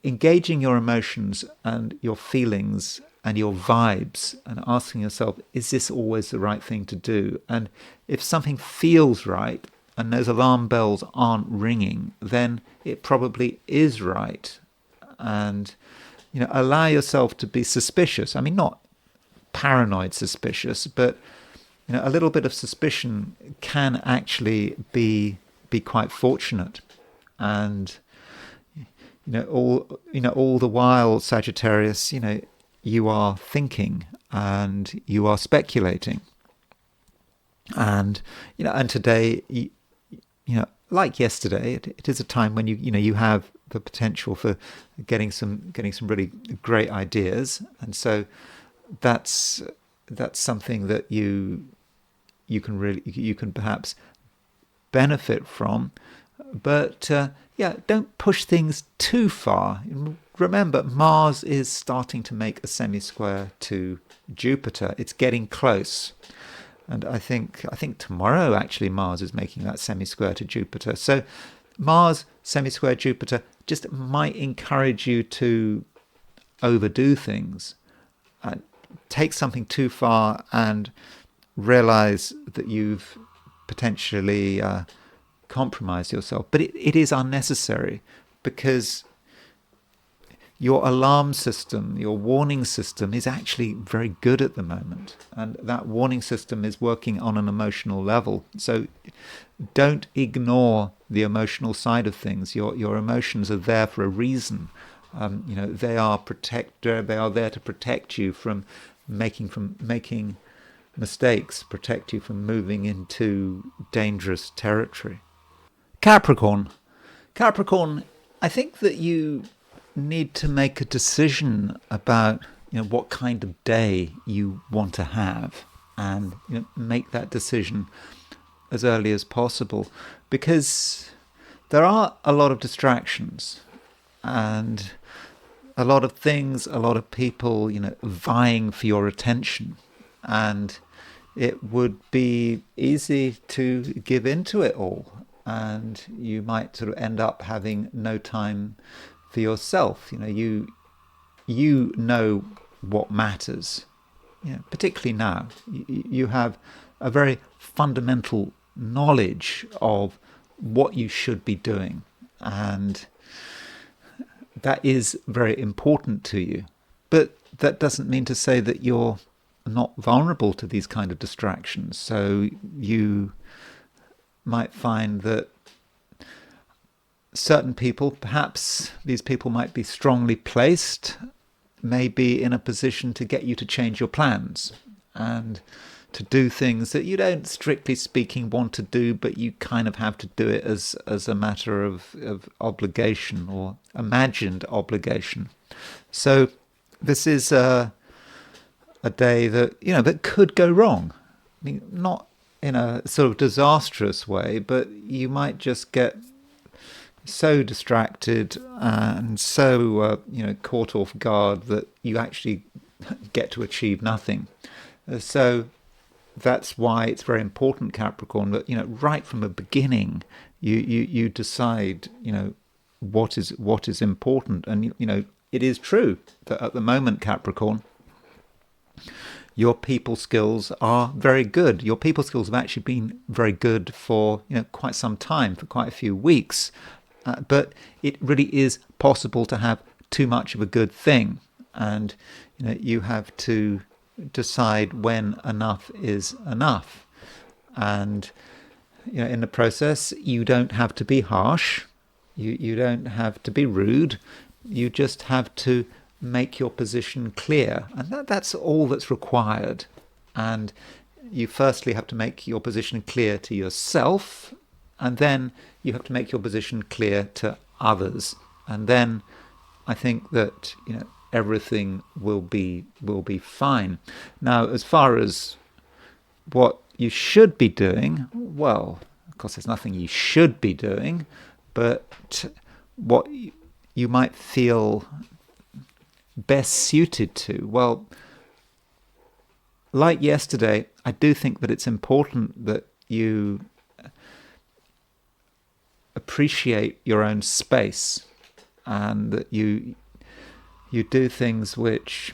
engaging your emotions and your feelings and your vibes and asking yourself, is this always the right thing to do? And if something feels right and those alarm bells aren't ringing, then it probably is right. and allow yourself to be suspicious. I mean, not paranoid suspicious, but a little bit of suspicion can actually be quite fortunate. And all the while, Sagittarius, you are thinking and you are speculating. And and today, like yesterday, it is a time when you have the potential for getting some really great ideas, and so that's something that you can perhaps benefit from. But don't push things too far. Remember, Mars is starting to make a semi-square to Jupiter. It's getting close. And I think tomorrow, actually, Mars is making that semi-square to Jupiter. So Mars semi-square Jupiter just might encourage you to overdo things, take something too far, and realize that you've potentially compromised yourself. But it is unnecessary, because your alarm system, your warning system, is actually very good at the moment. And that warning system is working on an emotional level. So don't ignore the emotional side of things. Your emotions are there for a reason. They are there to protect you from making mistakes, protect you from moving into dangerous territory. Capricorn, I think that you need to make a decision about what kind of day you want to have, and make that decision as early as possible, because there are a lot of distractions and a lot of things, a lot of people vying for your attention, and it would be easy to give into it all, and you might sort of end up having no time for yourself. You know what matters. Particularly now, you have a very fundamental knowledge of what you should be doing, and that is very important to you. But that doesn't mean to say that you're not vulnerable to these kind of distractions. So you might find that certain people, perhaps these people might be strongly placed, may be in a position to get you to change your plans and to do things that you don't, strictly speaking, want to do, but you kind of have to do it as a matter of obligation or imagined obligation. So this is a day that that could go wrong. I mean, not in a sort of disastrous way, but you might just get so distracted and so caught off guard that you actually get to achieve nothing. So that's why it's very important, Capricorn, that right from the beginning you decide what is important. And it is true that at the moment, Capricorn, your people skills are very good. Your people skills have actually been very good for quite some time, for quite a few weeks. But it really is possible to have too much of a good thing, and you have to decide when enough is enough. And in the process, you don't have to be harsh, you don't have to be rude. You just have to make your position clear, and that's all that's required. And you firstly have to make your position clear to yourself, and then you have to make your position clear to others, and then I think that everything will be fine. Now, as far as what you should be doing, well, of course, there's nothing you should be doing, but what you might feel best suited to. Well, like yesterday, I do think that it's important that you appreciate your own space, and that you do things which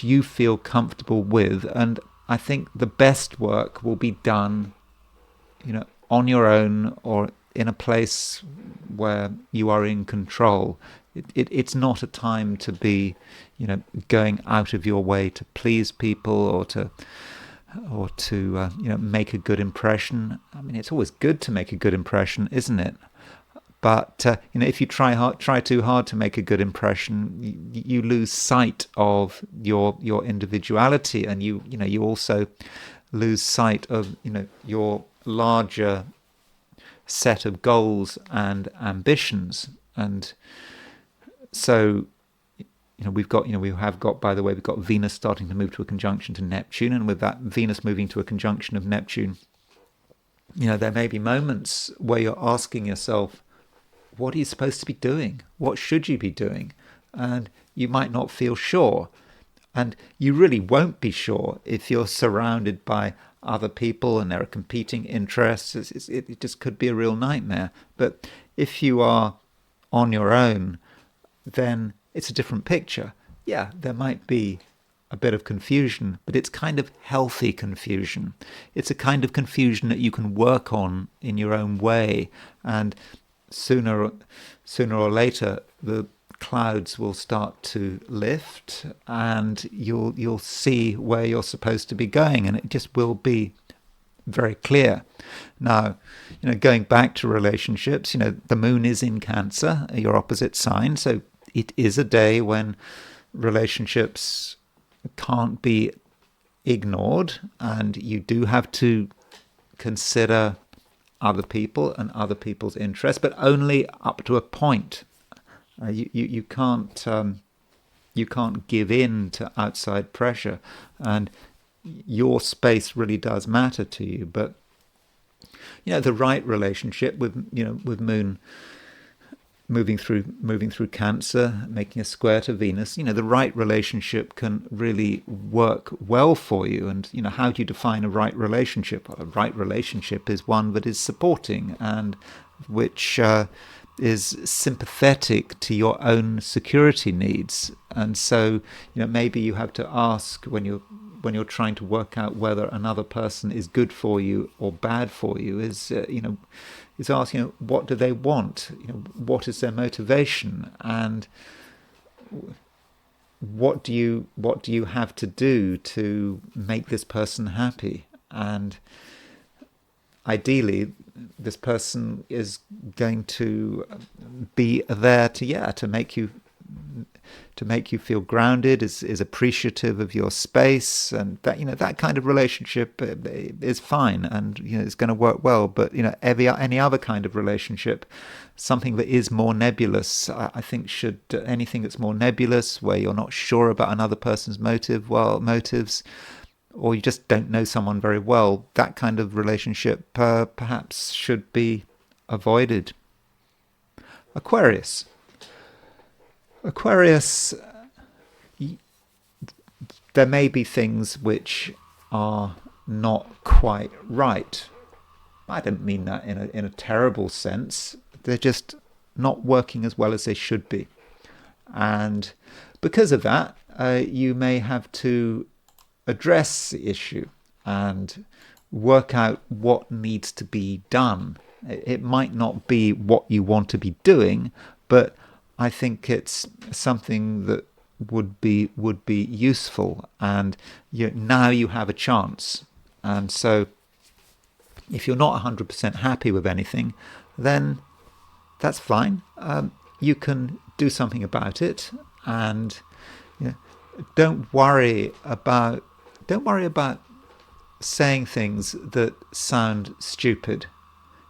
you feel comfortable with. And I think the best work will be done on your own, or in a place where you are in control. it's not a time to be, going out of your way to please people or to make a good impression. I mean, it's always good to make a good impression, isn't it? But if you try too hard to make a good impression, you lose sight of your individuality, and you also lose sight of your larger set of goals and ambitions. And so we've got by the way, we've got Venus starting to move to a conjunction to Neptune, and with that Venus moving to a conjunction of Neptune, there may be moments where you're asking yourself, what are you supposed to be doing? What should you be doing? And you might not feel sure. And you really won't be sure if you're surrounded by other people and there are competing interests. It just could be a real nightmare. But if you are on your own, then it's a different picture. Yeah, there might be a bit of confusion, but it's kind of healthy confusion. It's a kind of confusion that you can work on in your own way, and sooner or later the clouds will start to lift, and you'll see where you're supposed to be going, and it just will be very clear. Now, going back to relationships, the moon is in Cancer, your opposite sign, so it is a day when relationships can't be ignored, and you do have to consider other people and other people's interests, but only up to a point. You can't give in to outside pressure, and your space really does matter to you. But the right relationship with Moon moving through Cancer, making a square to Venus, the right relationship can really work well for you. And how do you define a right relationship? Well, a right relationship is one that is supporting and which is sympathetic to your own security needs. And so maybe you have to ask when you're trying to work out whether another person is good for you or bad for you, is asking, what do they want? What is their motivation, and what do you have to do to make this person happy? And ideally, this person is going to be there to make you feel grounded, is appreciative of your space, and that kind of relationship is fine, and it's going to work well. But any other kind of relationship, something that is more nebulous, I think anything that's more nebulous, where you're not sure about another person's motives, or you just don't know someone very well, that kind of relationship perhaps should be avoided. Aquarius, there may be things which are not quite right. I don't mean that in a terrible sense. They're just not working as well as they should be. And because of that, you may have to address the issue and work out what needs to be done. It might not be what you want to be doing, but I think it's something that would be useful, and now you have a chance. And so if you're not 100% happy with anything, then that's fine. You can do something about it, and don't worry about saying things that sound stupid.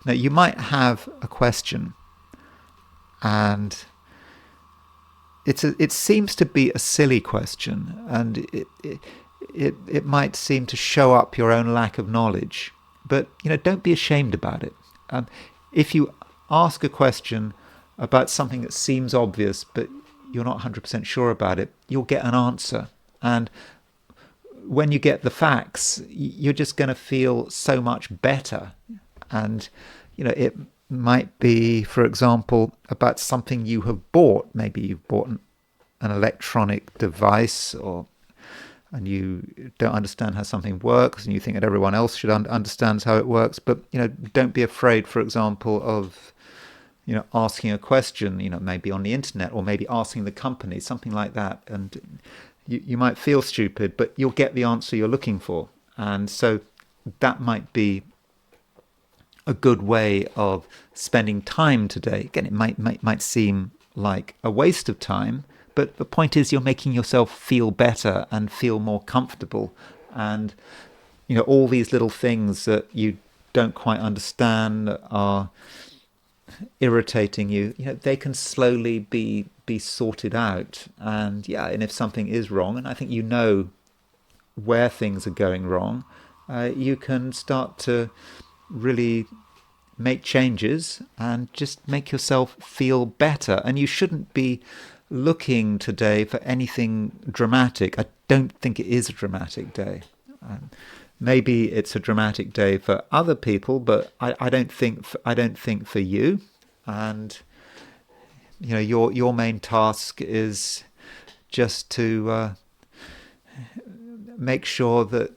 Now, you might have a question, and it seems to be a silly question, and it might seem to show up your own lack of knowledge. But don't be ashamed about it. If you ask a question about something that seems obvious, but you're not 100% sure about it, you'll get an answer. And when you get the facts, you're just going to feel so much better. And it might be, for example, about something you have bought. Maybe you've bought an electronic device, and you don't understand how something works, and you think that everyone else should understands how it works. But don't be afraid, for example, of asking a question, maybe on the internet, or maybe asking the company, something like that. And you might feel stupid, but you'll get the answer you're looking for. And so that might be a good way of spending time today. Again, it might seem like a waste of time, but the point is you're making yourself feel better and feel more comfortable. And all these little things that you don't quite understand are irritating you, they can slowly be sorted out. And if something is wrong, and I think where things are going wrong, you can start to really make changes and just make yourself feel better. And you shouldn't be looking today for anything dramatic. I don't think it is a dramatic day. Maybe it's a dramatic day for other people, but I don't think for you. And your main task is just to make sure that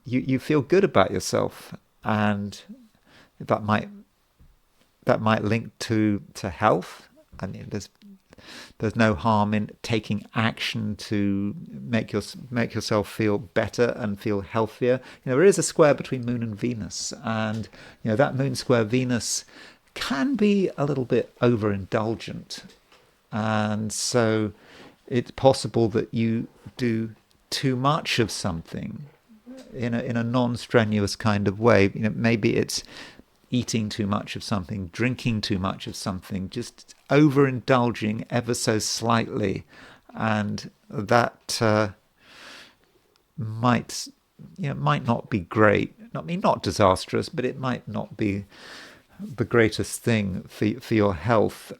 you feel good about yourself, and that might link to health. I mean, there's no harm in taking action to make yourself feel better and feel healthier. There is a square between Moon and Venus, and that Moon square Venus can be a little bit overindulgent, and so it's possible that you do too much of something in a non-strenuous kind of way. Maybe it's eating too much of something, drinking too much of something, just overindulging ever so slightly, and that might not be great. Not disastrous, but it might not be the greatest thing for your health.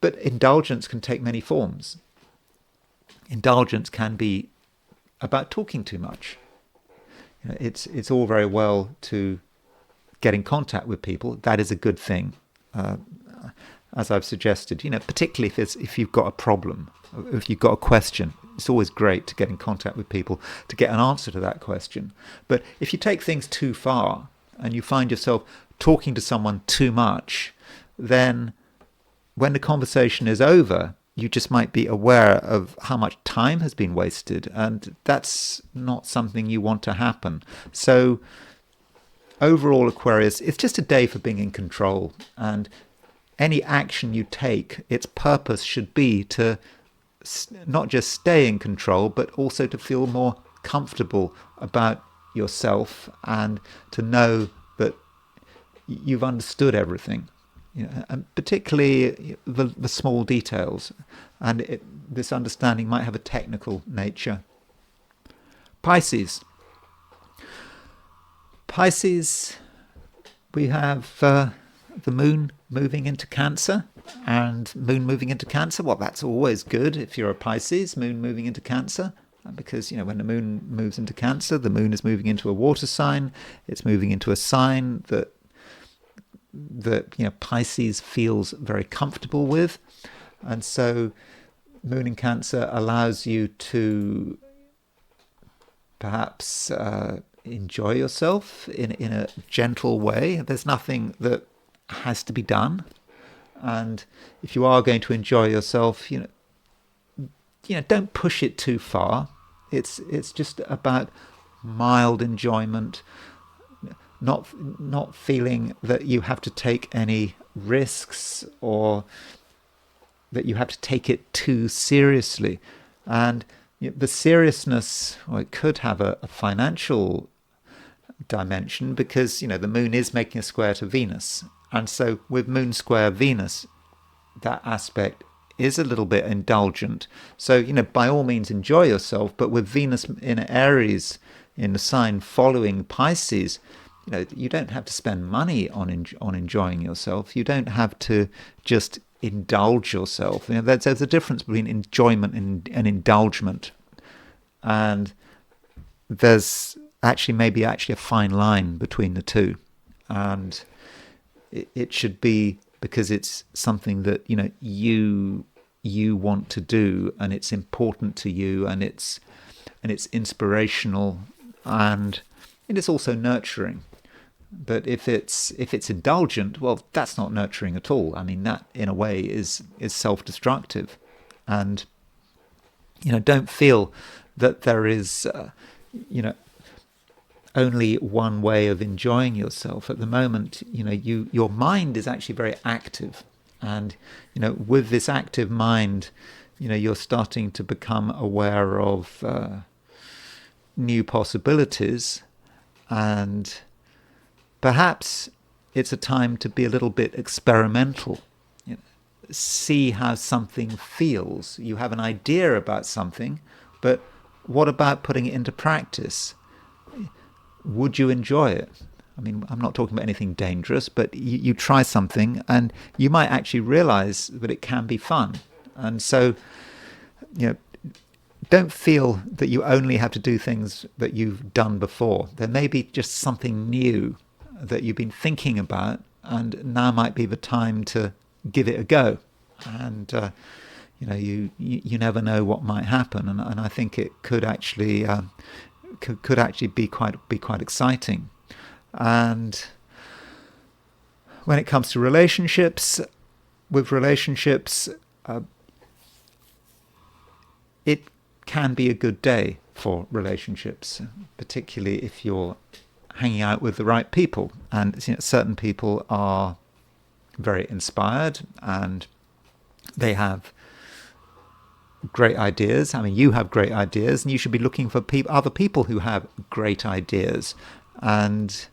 But indulgence can take many forms. Indulgence can be about talking too much. It's all very well to get in contact with people. That is a good thing, as I've suggested. Particularly if you've got a problem, if you've got a question, it's always great to get in contact with people to get an answer to that question. But if you take things too far and you find yourself talking to someone too much, then when the conversation is over, you just might be aware of how much time has been wasted, and that's not something you want to happen. So overall, Aquarius, it's just a day for being in control, and any action you take, its purpose should be to not just stay in control, but also to feel more comfortable about yourself and to know that you've understood everything, and particularly the small details. And this understanding might have a technical nature. Pisces, we have the moon moving into Cancer, and moon moving into Cancer, well, that's always good if you're a Pisces, moon moving into Cancer, because when the moon moves into Cancer, the moon is moving into a water sign. It's moving into a sign that Pisces feels very comfortable with, and so moon in Cancer allows you to perhaps enjoy yourself in a gentle way. There's nothing that has to be done, and if you are going to enjoy yourself, don't push it too far. It's just about mild enjoyment, not feeling that you have to take any risks or that you have to take it too seriously. And the seriousness, or it could have a financial dimension, because the moon is making a square to Venus, and so with moon square Venus, that aspect is a little bit indulgent. So by all means enjoy yourself, but with Venus in Aries in the sign following Pisces, you don't have to spend money on enjoying yourself. You don't have to just indulge yourself. There's a difference between enjoyment and indulgement, and there's maybe a fine line between the two, and it should be because it's something that you want to do, and it's important to you, and it's inspirational, and it is also nurturing. But if it's indulgent, well, that's not nurturing at all. I mean, that in a way is self-destructive. And don't feel that there is only one way of enjoying yourself. At the moment, your mind is actually very active, and with this active mind, you're starting to become aware of new possibilities, and perhaps it's a time to be a little bit experimental. See how something feels. You have an idea about something, but what about putting it into practice? Would you enjoy it? I mean, I'm not talking about anything dangerous, but you try something and you might actually realize that it can be fun. And so, don't feel that you only have to do things that you've done before. There may be just something new that you've been thinking about, and now might be the time to give it a go. And you never know what might happen, and I think it could actually be quite exciting. And when it comes to relationships, it can be a good day for relationships, particularly if you're hanging out with the right people. And certain people are very inspired and they have great ideas. I mean, you have great ideas, and you should be looking for other people who have great ideas. And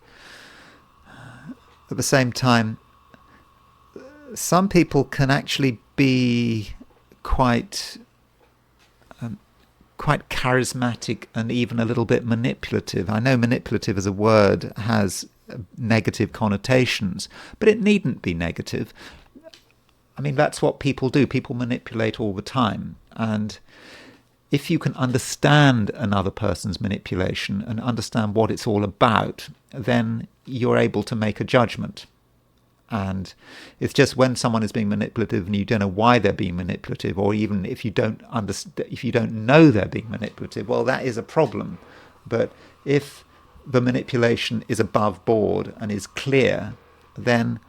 at the same time, some people can actually be quite charismatic and even a little bit manipulative. I know manipulative as a word has negative connotations, but it needn't be negative. I mean, that's what people do. People manipulate all the time. And if you can understand another person's manipulation and understand what it's all about, then you're able to make a judgment. And it's just when someone is being manipulative and you don't know why they're being manipulative, or even if you don't know they're being manipulative, well, that is a problem. But if the manipulation is above board and is clear, then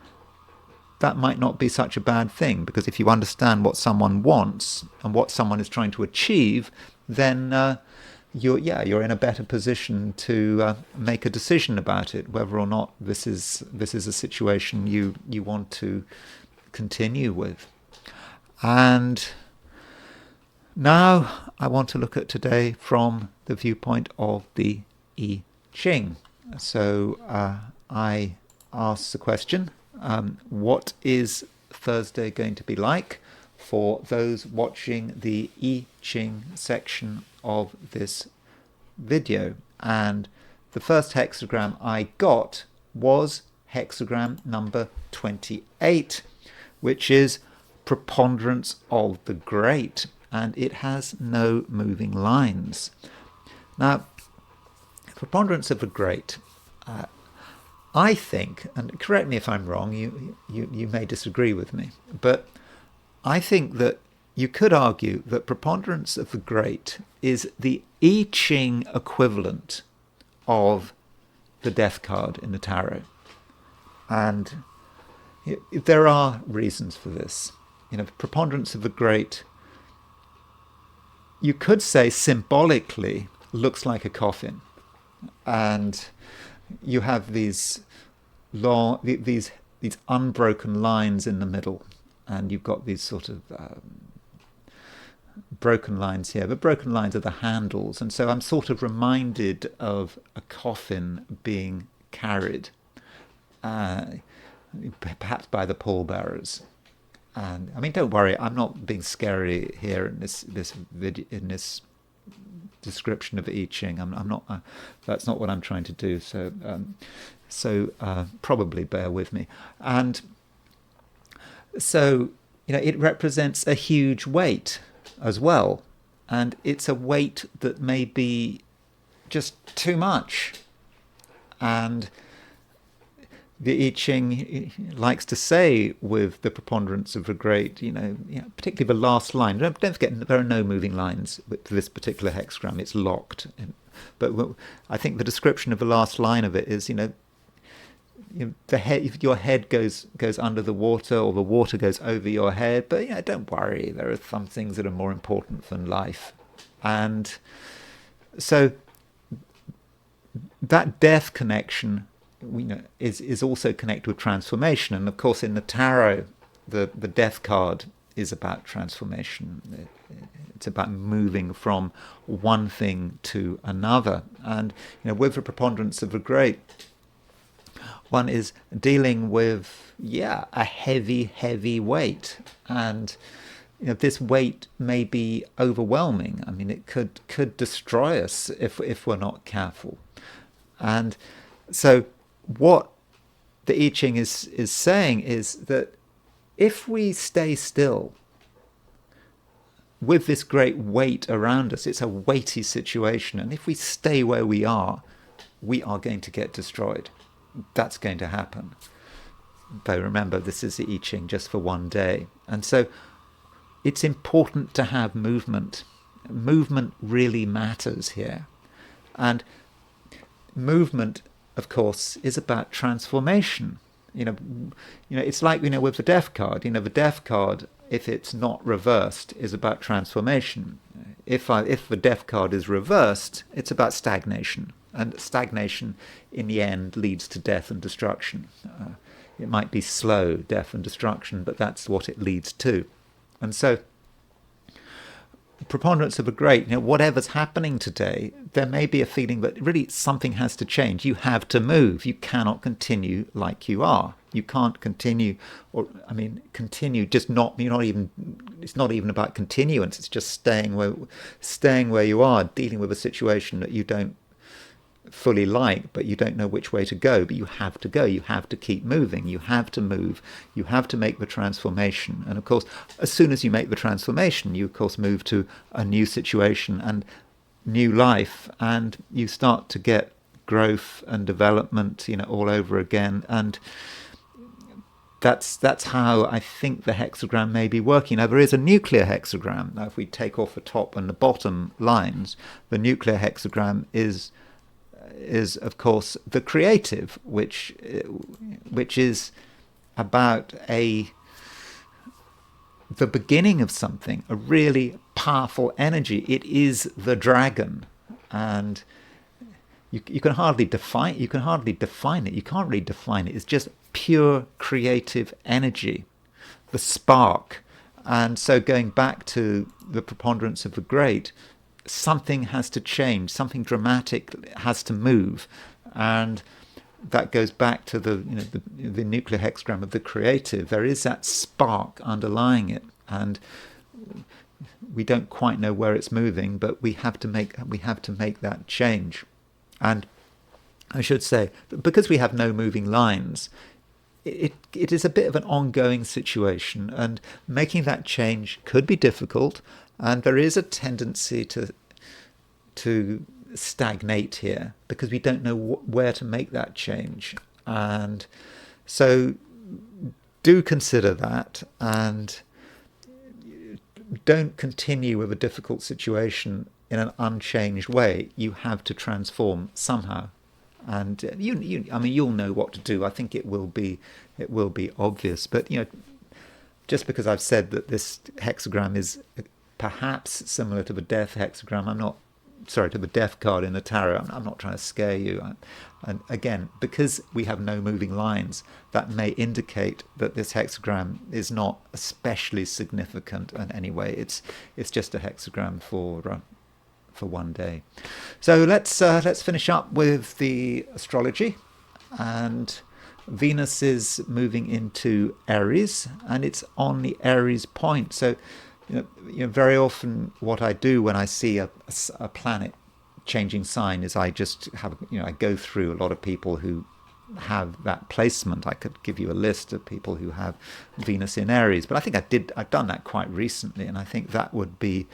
that might not be such a bad thing, because if you understand what someone wants and what someone is trying to achieve, then you're in a better position to make a decision about it, whether or not this is a situation you want to continue with. And now I want to look at today from the viewpoint of the I Ching. So I asked the question, what is Thursday going to be like for those watching the I Ching section of this video? And the first hexagram I got was hexagram number 28, which is preponderance of the great, and it has no moving lines. Now, preponderance of the great, I think, and correct me if I'm wrong, you may disagree with me, but I think that you could argue that preponderance of the great is the I Ching equivalent of the death card in the tarot. And there are reasons for this. Preponderance of the great, you could say symbolically, looks like a coffin. And you have these unbroken lines in the middle, and you've got these sort of broken lines here. The broken lines are the handles, and so I'm sort of reminded of a coffin being carried, perhaps by the pallbearers. And I mean, don't worry, I'm not being scary here in this video, in this description of I Ching. I'm not. That's not what I'm trying to do. So probably bear with me. And so it represents a huge weight as well, and it's a weight that may be just too much. And the I Ching likes to say with the preponderance of the great, particularly the last line. Don't forget, there are no moving lines with this particular hexagram. It's locked. But I think the description of the last line of it is, your head goes under the water, or the water goes over your head. But don't worry. There are some things that are more important than life, and so that death connection, is also connected with transformation. And of course, in the tarot, the death card is about transformation. It's about moving from one thing to another. And with the preponderance of the great, one is dealing with a heavy weight, and this weight may be overwhelming. I mean, it could destroy us if we're not careful. And so what the I Ching is saying is that if we stay still with this great weight around us, it's a weighty situation, and if we stay where we are going to get destroyed. That's going to happen. But remember, this is the I Ching just for one day. And so it's important to have movement. Movement really matters here. And movement, of course, is about transformation. It's like, with the death card. The death card, if it's not reversed, is about transformation. If the death card is reversed, it's about stagnation. And stagnation, in the end, leads to death and destruction. It might be slow death and destruction, but that's what it leads to. And so, preponderance of a great, whatever's happening today, there may be a feeling that really something has to change. You have to move. You cannot continue like you are. You can't continue, continue. Just not. You're not even. It's not even about continuance. It's just staying where you are, dealing with a situation that you don't fully like, but you don't know which way to go. But you have to go. You have to keep moving. You have to move. You have to make the transformation. And of course, as soon as you make the transformation, you of course move to a new situation and new life, and you start to get growth and development, all over again. And that's how I think the hexagram may be working. Now, there is a nuclear hexagram. Now, if we take off the top and the bottom lines, the nuclear hexagram is of course the creative, which is about the beginning of something, a really powerful energy. It is the dragon, and you can hardly define it. You can't really define it. It's just pure creative energy, the spark. And so, going back to the preponderance of the great, something has to change, something dramatic has to move, and that goes back to the nuclear hexagram of the creative. There is that spark underlying it, and we don't quite know where it's moving, but we have to make that change. And I should say, because we have no moving lines, it is a bit of an ongoing situation, and making that change could be difficult. And there is a tendency to stagnate here because we don't know where to make that change. And so do consider that, and don't continue with a difficult situation in an unchanged way. You have to transform somehow. And you'll know what to do. I think it will be obvious. But just because I've said that this hexagram is perhaps similar to the death hexagram, to the death card in the tarot, I'm not trying to scare you. And again, because we have no moving lines, that may indicate that this hexagram is not especially significant in any way. It's just a hexagram for one day. So let's finish up with the astrology. And Venus is moving into Aries, and it's on the Aries point. So very often what I do when I see a planet changing sign is I just have I go through a lot of people who have that placement. I could give you a list of people who have Venus in Aries, but I think I've done that quite recently, and I think that would be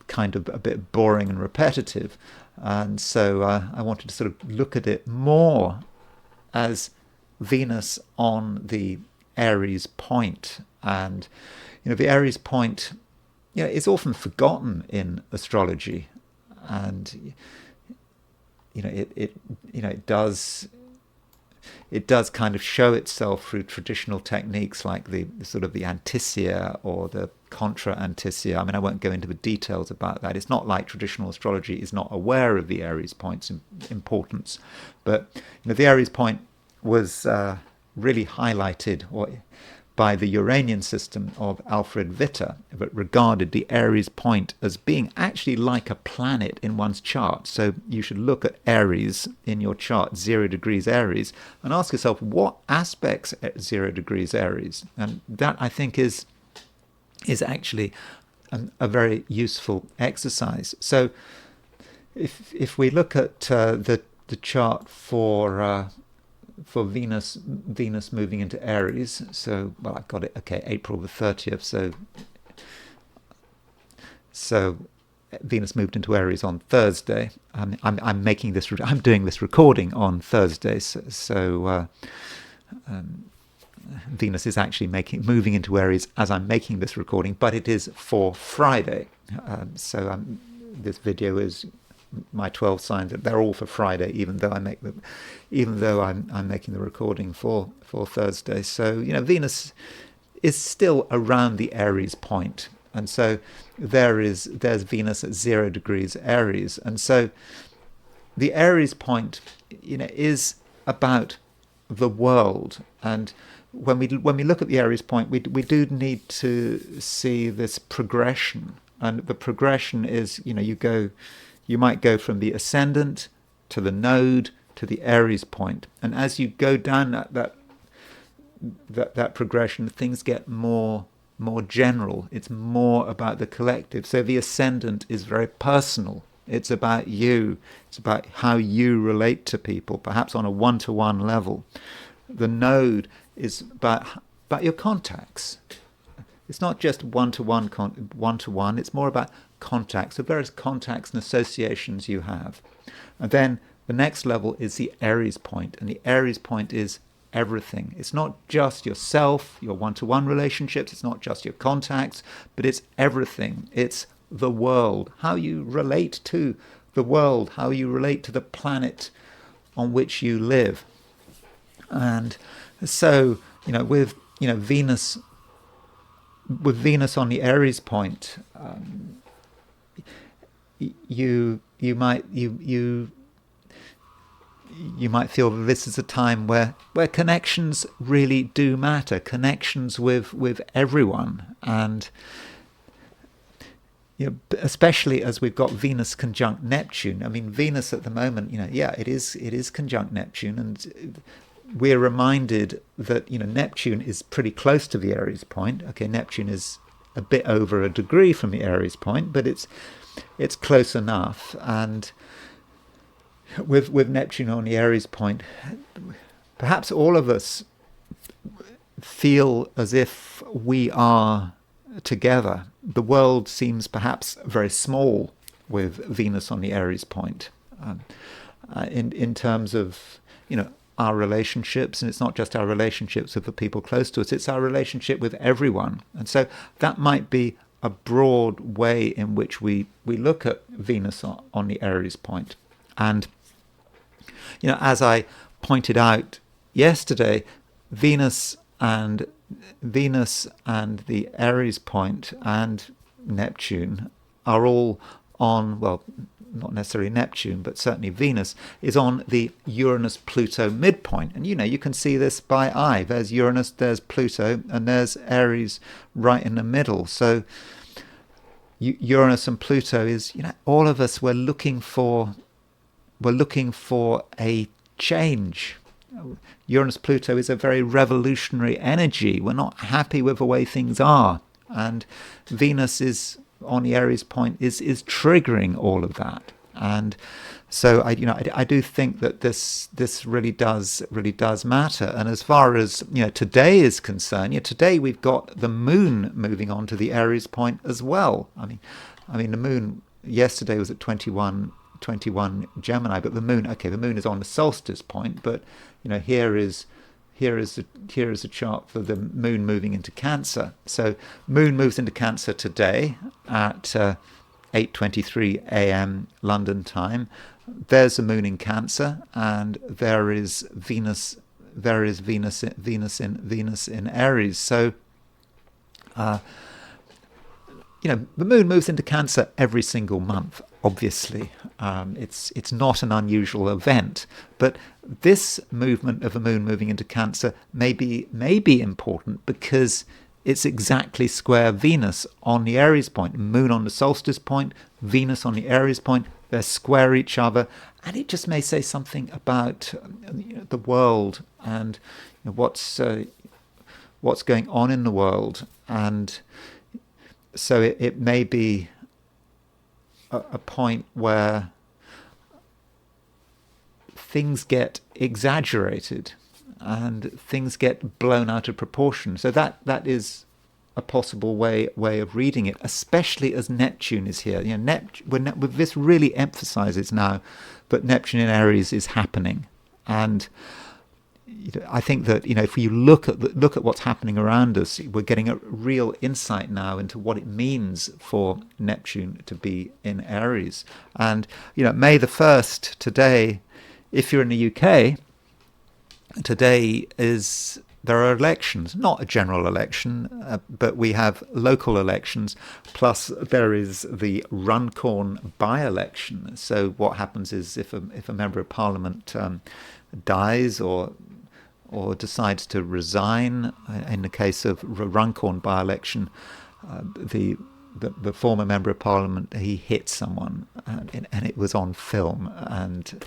kind of a bit boring and repetitive. And so I wanted to sort of look at it more as Venus on the Aries point. And the Aries point is often forgotten in astrology, and it does it does kind of show itself through traditional techniques like the sort of the antisia or the contra antisia. I mean, I won't go into the details about that. It's not like traditional astrology is not aware of the Aries point's importance, but the Aries point was really highlighted by the Uranian system of Alfred Witte, that regarded the Aries point as being actually like a planet in one's chart. So you should look at Aries in your chart, 0 degrees Aries, and ask yourself what aspects at 0 degrees Aries. And that, I think, is actually a very useful exercise. So if we look at the chart for Venus moving into Aries, so well, I've got it. Okay, April the 30th. So Venus moved into Aries on Thursday. I'm making this. I'm doing this recording on Thursday. So Venus is actually moving into Aries as I'm making this recording, but it is for Friday. This video is my 12 signs. They're all for Friday, even though I'm making the recording for Thursday. So Venus is still around the Aries point, and so there's Venus at 0 degrees Aries, and so the Aries point is about the world. And when we look at the Aries point, we do need to see this progression, and the progression is you might go from the ascendant to the node to the Aries point, and as you go down that progression, things get more general. It's more about the collective. So the ascendant is very personal. It's about you. It's about how you relate to people, perhaps on a one-to-one level. The node is about your contacts. It's not just one-to-one. It's more about contacts, the various contacts and associations you have. And then the next level is the Aries point, and the Aries point is everything. It's not just yourself, your one-to-one relationships, it's not just your contacts, but it's everything. It's the world, how you relate to the world, how you relate to the planet on which you live. And so, with Venus on the Aries point, you might feel that this is a time where connections really do matter, connections with everyone, and especially as we've got Venus conjunct Neptune. I mean, Venus at the moment, it is conjunct Neptune, and we're reminded that Neptune is pretty close to the Aries point. Okay, Neptune is a bit over a degree from the Aries point, but it's close enough. And with Neptune on the Aries point, perhaps all of us feel as if we are together. The world seems perhaps very small with Venus on the Aries point, in terms of our relationships. And it's not just our relationships with the people close to us, it's our relationship with everyone. And so that might be a broad way in which we look at Venus on the Aries point. And as I pointed out yesterday, Venus and the Aries point and Neptune are all on, well, not necessarily Neptune, but certainly Venus is on the Uranus-Pluto midpoint. And you can see this by eye. There's Uranus, there's Pluto, and there's Aries right in the middle. So Uranus and Pluto is, all of us, we're looking for a change. Uranus-Pluto is a very revolutionary energy. We're not happy with the way things are. And Venus is on the Aries point is triggering all of that. And so I do think that this really does matter. And as far as today is concerned, today we've got the moon moving on to the Aries point as well. I mean the moon yesterday was at 21 Gemini, but the moon is on the solstice point, but here is a chart for the moon moving into Cancer. So moon moves into Cancer today at 8:23 a.m. London time. There's the moon in Cancer, and there is Venus Venus in Aries. So the moon moves into Cancer every single month. Obviously, it's not an unusual event, but this movement of a moon moving into Cancer may be important because it's exactly square Venus on the Aries point, moon on the solstice point, Venus on the Aries point. They're square each other, and it just may say something about the world and what's going on in the world. And so it may be a point where things get exaggerated and things get blown out of proportion. So that is a possible way of reading it, especially as Neptune is here. This really emphasizes now that Neptune in Aries is happening, and I think that if you look at what's happening around us, we're getting a real insight now into what it means for Neptune to be in Aries. And May the 1st today, if you're in the UK, today there are elections, not a general election, but we have local elections, plus there is the Runcorn by-election. So what happens is if a member of Parliament dies or decides to resign, in the case of Runcorn by-election, the former member of Parliament, he hit someone, and it was on film, and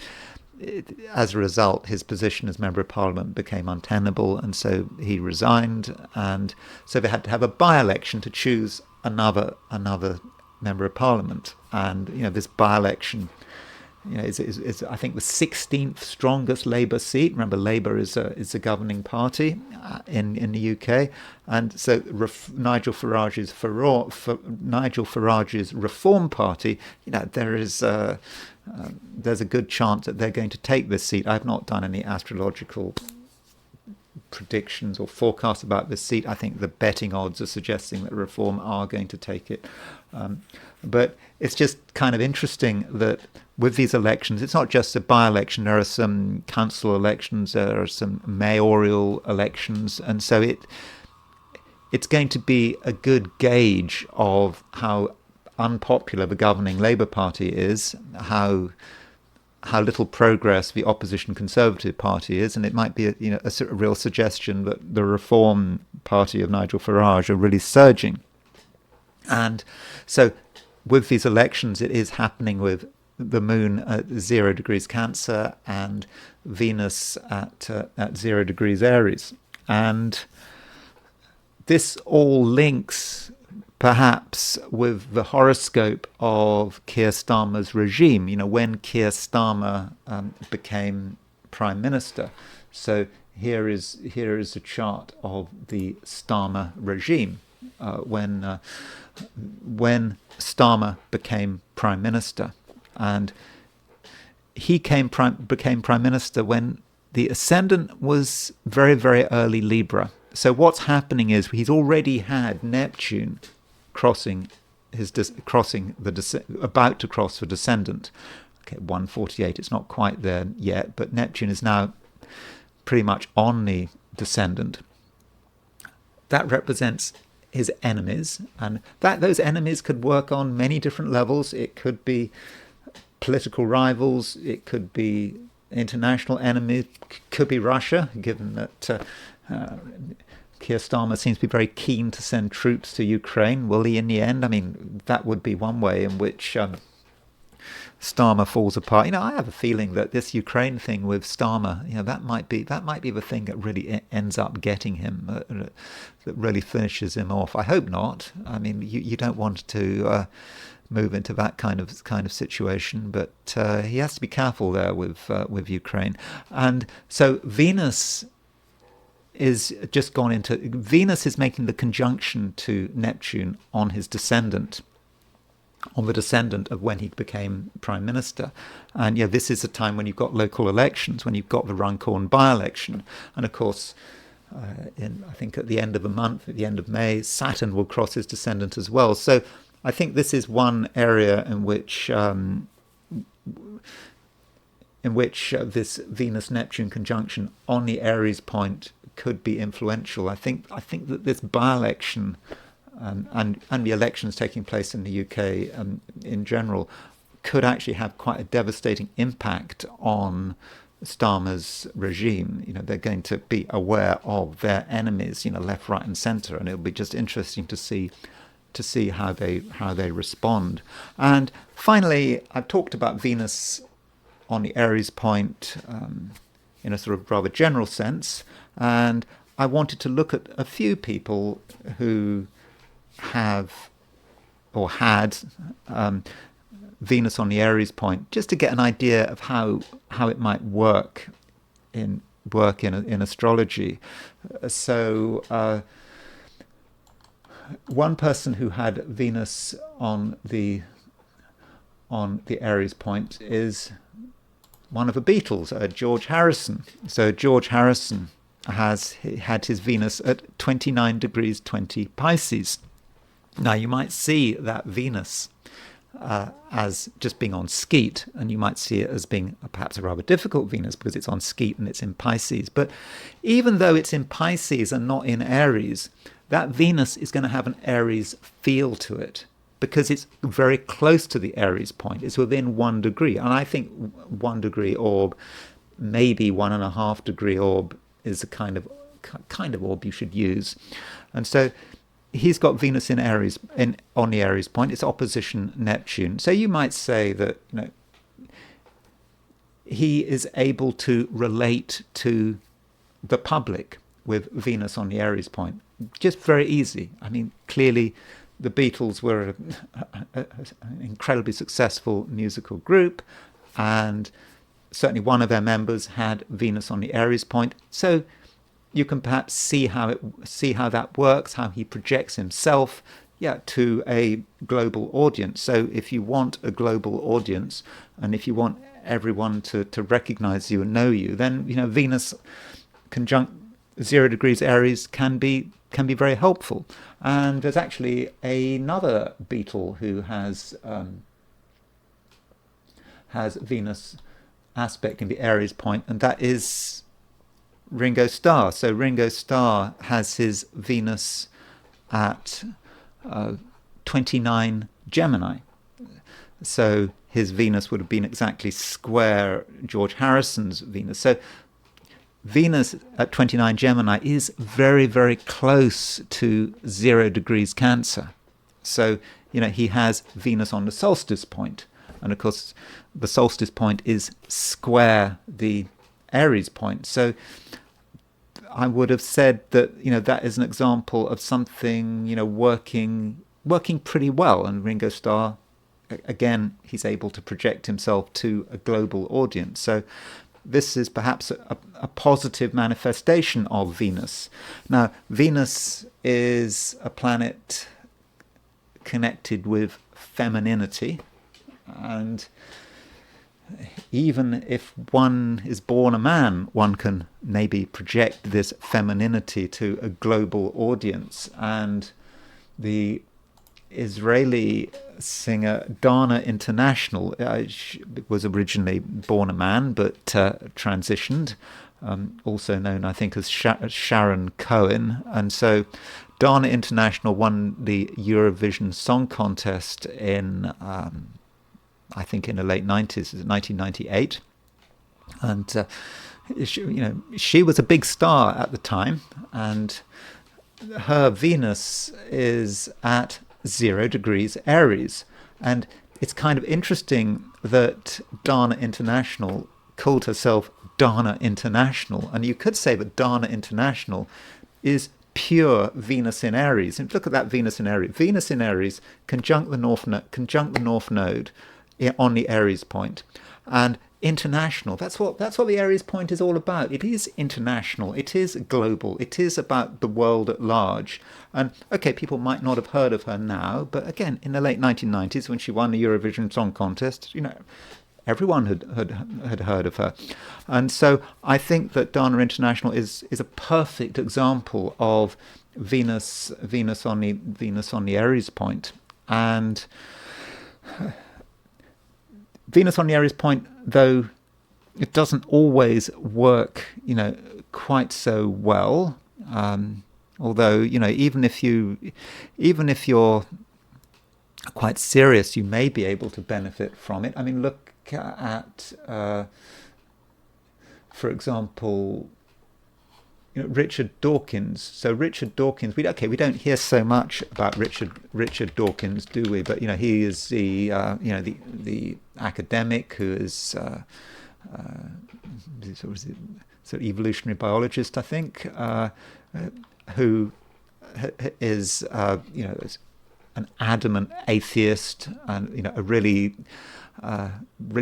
as a result, his position as Member of Parliament became untenable, and so he resigned, and so they had to have a by-election to choose another Member of Parliament. And this by-election is I think the 16th strongest Labour seat. Remember, Labour is a governing party in the UK, and so Nigel Farage's Reform Party, there's a good chance that they're going to take this seat. I've not done any astrological predictions or forecasts about this seat. I think the betting odds are suggesting that Reform are going to take it. But it's just kind of interesting that with these elections, it's not just a by-election. There are some council elections, there are some mayoral elections, and so it's going to be a good gauge of how unpopular the governing Labour Party is, how little progress the opposition Conservative Party is, and it might be a real suggestion that the Reform Party of Nigel Farage are really surging. And so with these elections, it is happening with the moon at 0 degrees Cancer and Venus at 0 degrees Aries. And this all links perhaps with the horoscope of Keir Starmer's regime, when Keir Starmer became Prime Minister. So here is a chart of the Starmer regime when Starmer became Prime Minister. And he became Prime Minister when the ascendant was very, very early Libra. So what's happening is he's already had Neptune about to cross the descendant. Okay, 148. It's not quite there yet, but Neptune is now pretty much on the descendant. That represents his enemies, and those enemies could work on many different levels. It could be political rivals, it could be international enemies, could be Russia, given that Keir Starmer seems to be very keen to send troops to Ukraine. Will he in the end? I mean, that would be one way in which Starmer falls apart. I have a feeling that this Ukraine thing with Starmer, that might be the thing that really ends up getting him, that really finishes him off. I hope not. I mean, you don't want to move into that kind of situation, but he has to be careful there with Ukraine. And so Venus is making the conjunction to Neptune on his descendant, on the descendant of when he became Prime Minister. And this is a time when you've got local elections, when you've got the Runcorn by-election. And of course, I think at the end of the month, at the end of May, Saturn will cross his descendant as well. So I think this is one area in which in which this Venus-Neptune conjunction on the Aries point could be influential. I think that this by-election and the elections taking place in the UK in general could actually have quite a devastating impact on Starmer's regime. They're going to be aware of their enemies, left, right, and centre, and it'll be just interesting to see how they respond. And finally, I've talked about Venus on the Aries point in a sort of rather general sense, and I wanted to look at a few people who have or had Venus on the Aries point, just to get an idea of how it might work in astrology. So one person who had Venus on the Aries point is one of the Beatles, George Harrison. So George Harrison had his Venus at 29 degrees 20 Pisces. Now you might see that Venus as just being on skeet, and you might see it as being perhaps a rather difficult Venus because it's on skeet and it's in Pisces. But even though it's in Pisces and not in Aries, that Venus is going to have an Aries feel to it because it's very close to the Aries point. It's within 1 degree. And I think 1 degree orb, maybe 1.5 degree orb, is the kind of orb you should use. And so he's got Venus in Aries on the Aries point. It's opposition Neptune. So you might say that he is able to relate to the public with Venus on the Aries point. Just very easy. I mean, clearly the Beatles were an incredibly successful musical group, and certainly one of their members had Venus on the Aries point. So you can perhaps see how that works, how he projects himself, to a global audience. So if you want a global audience, and if you want everyone to recognize you and know you, then Venus conjunct 0 degrees Aries can be very helpful. And there's actually another Beatle who has Venus aspect in the Aries point, and that is Ringo Starr. So Ringo Starr has his Venus at 29 Gemini. So his Venus would have been exactly square George Harrison's Venus. So Venus at 29 Gemini is very, very close to 0 degrees Cancer. So, he has Venus on the solstice point. And of course, the solstice point is square the Aries point. So I would have said that, that is an example of something, working pretty well. And Ringo Starr, again, he's able to project himself to a global audience. So this is perhaps a positive manifestation of Venus. Now, Venus is a planet connected with femininity, and even if one is born a man, one can maybe project this femininity to a global audience. And the Israeli singer Dana International was originally born a man but transitioned, also known I think as Sharon Cohen. And so Dana International won the Eurovision Song Contest in I think in the late 90s, 1998. And she was a big star at the time, and her Venus is at 0 degrees Aries. And it's kind of interesting that Dana International called herself Dana International. And you could say that Dana International is pure Venus in Aries. And look at that Venus in Aries. Venus in Aries conjunct the North Node on the Aries point. And international, that's what the Aries point is all about. It is international, it is global, it is about the world at large. And okay, people might not have heard of her now, but again, in the late 1990s when she won the Eurovision Song Contest, everyone had heard of her. And so I think that Dana International is a perfect example of Venus on the Aries point. And Venus on the Aries point, though, it doesn't always work, quite so well. Although, even if you're quite serious, you may be able to benefit from it. I mean, look at, for example, Richard Dawkins. So Richard Dawkins, we don't hear so much about Richard Dawkins, do we? But he is the the academic who is sort of evolutionary biologist, I think, who is an adamant atheist, and a really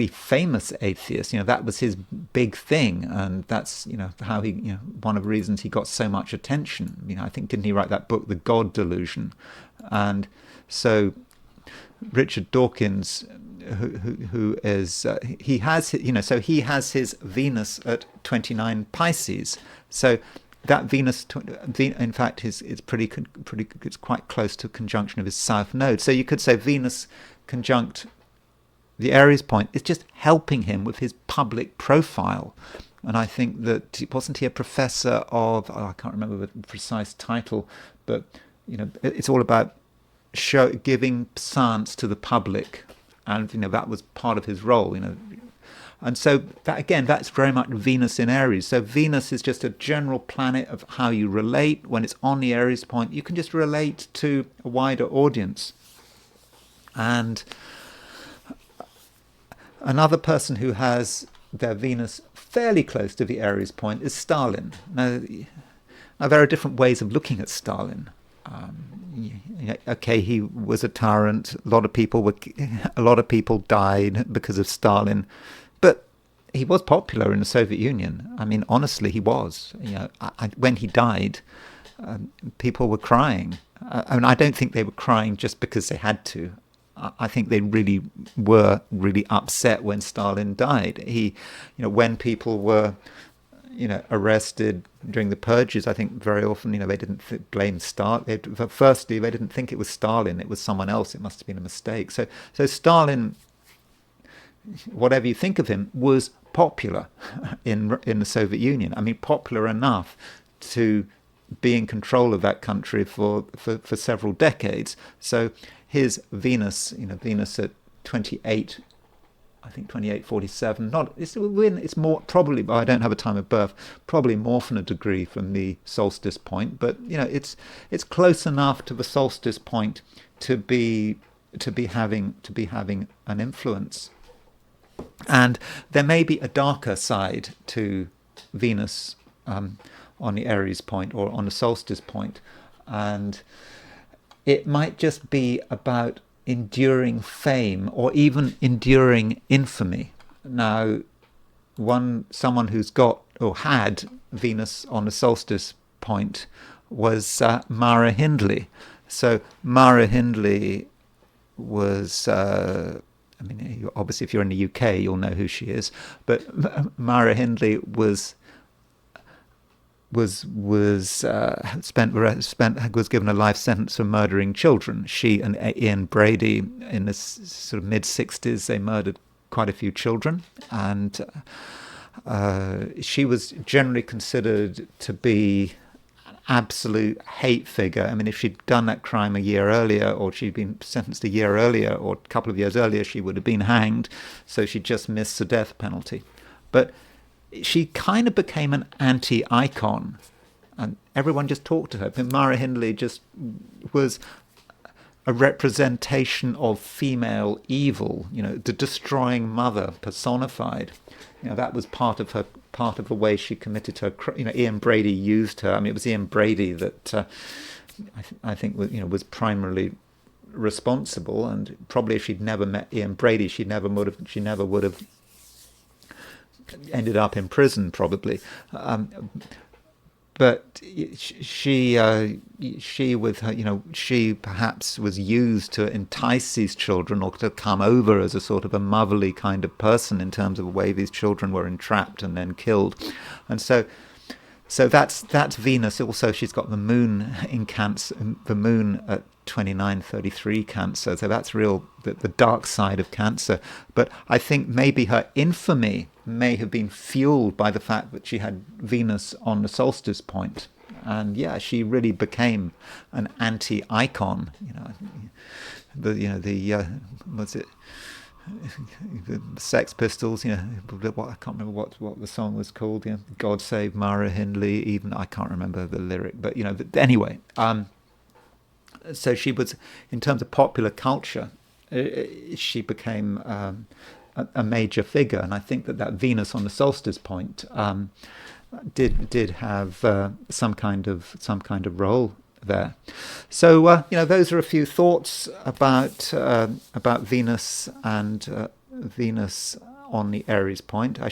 famous atheist. That was his big thing, and that's how he one of the reasons he got so much attention. I think, didn't he write that book, The God Delusion? And so Richard Dawkins, who is he has his Venus at 29 Pisces. So that Venus, in fact, is pretty. It's quite close to a conjunction of his south node. So you could say Venus conjunct the Aries point is just helping him with his public profile. And I think that, wasn't he a professor of, I can't remember the precise title, but it's all about giving science to the public, and that was part of his role. And so that, again, that's very much Venus in Aries. So Venus is just a general planet of how you relate. When it's on the Aries point, you can just relate to a wider audience. And another person who has their Venus fairly close to the Aries point is Stalin. Now there are different ways of looking at Stalin. Okay, he was a tyrant. A lot of people died because of Stalin. But he was popular in the Soviet Union. I mean, honestly, he was. When he died, people were crying. I don't think they were crying just because they had to. I think they really were really upset when Stalin died. When people were, arrested during the purges, I think very often, they didn't blame Stalin. Firstly, they didn't think it was Stalin. It was someone else. It must have been a mistake. So Stalin, whatever you think of him, was popular in the Soviet Union. I mean, popular enough to be in control of that country for several decades. So his Venus, Venus at 28, I think 2847. It's more probably, but I don't have a time of birth. Probably more than a degree from the solstice point, but it's close enough to the solstice point to be having an influence. And there may be a darker side to Venus on the Aries point or on the solstice point, and it might just be about enduring fame or even enduring infamy. Now, someone who's got or had Venus on the solstice point was Mara Hindley. So Mara Hindley was, obviously if you're in the UK, you'll know who she is, but Mara Hindley was given a life sentence for murdering children. She and Ian Brady, in the sort of mid-60s, they murdered quite a few children, and she was generally considered to be an absolute hate figure. I mean, if she'd done that crime a year earlier, or she'd been sentenced a year earlier, or a couple of years earlier, she would have been hanged. So she just missed the death penalty. But she kind of became an anti-icon, and everyone just talked to her. Mara Hindley just was a representation of female evil, the destroying mother personified. That was part of the way she committed her. Ian Brady used her. I mean, it was Ian Brady that I think was primarily responsible, and probably if she'd never met Ian Brady, she never would have ended up in prison, probably. But she with her, she perhaps was used to entice these children, or to come over as a sort of a motherly kind of person in terms of the way these children were entrapped and then killed. And so So that's Venus. Also, she's got the moon in Cancer, the moon at 29:33 Cancer. So that's the dark side of Cancer. But I think maybe her infamy may have been fueled by the fact that she had Venus on the solstice point. And yeah, she really became an anti-icon. What's it? The Sex Pistols, I can't remember what the song was called. God Save Mara Hindley. Even I can't remember the lyric, but anyway. So she was, in terms of popular culture, she became a major figure, and I think that Venus on the solstice point did have some kind of role there. So those are a few thoughts about Venus and Venus on the Aries point. I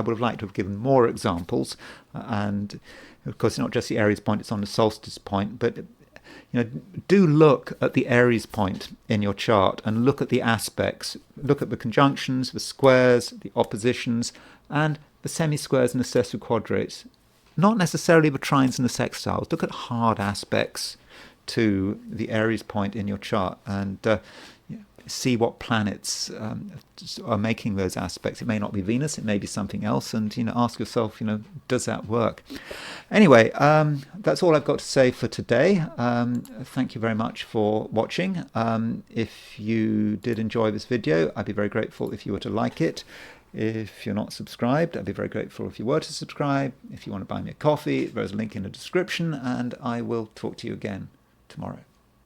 would have liked to have given more examples, and of course not just the Aries point; it's on the solstice point. But do look at the Aries point in your chart and look at the aspects. Look at the conjunctions, the squares, the oppositions, and the semi-squares and the sesquiquadrates. Not necessarily the trines and the sextiles. Look at hard aspects to the Aries point in your chart and see what planets are making those aspects. It may not be Venus, it may be something else, and ask yourself, does that work? Anyway, that's all I've got to say for today. Thank you very much for watching. If you did enjoy this video, I'd be very grateful if you were to like it. If you're not subscribed, I'd be very grateful if you were to subscribe. If you want to buy me a coffee, there's a link in the description, and I will talk to you again tomorrow.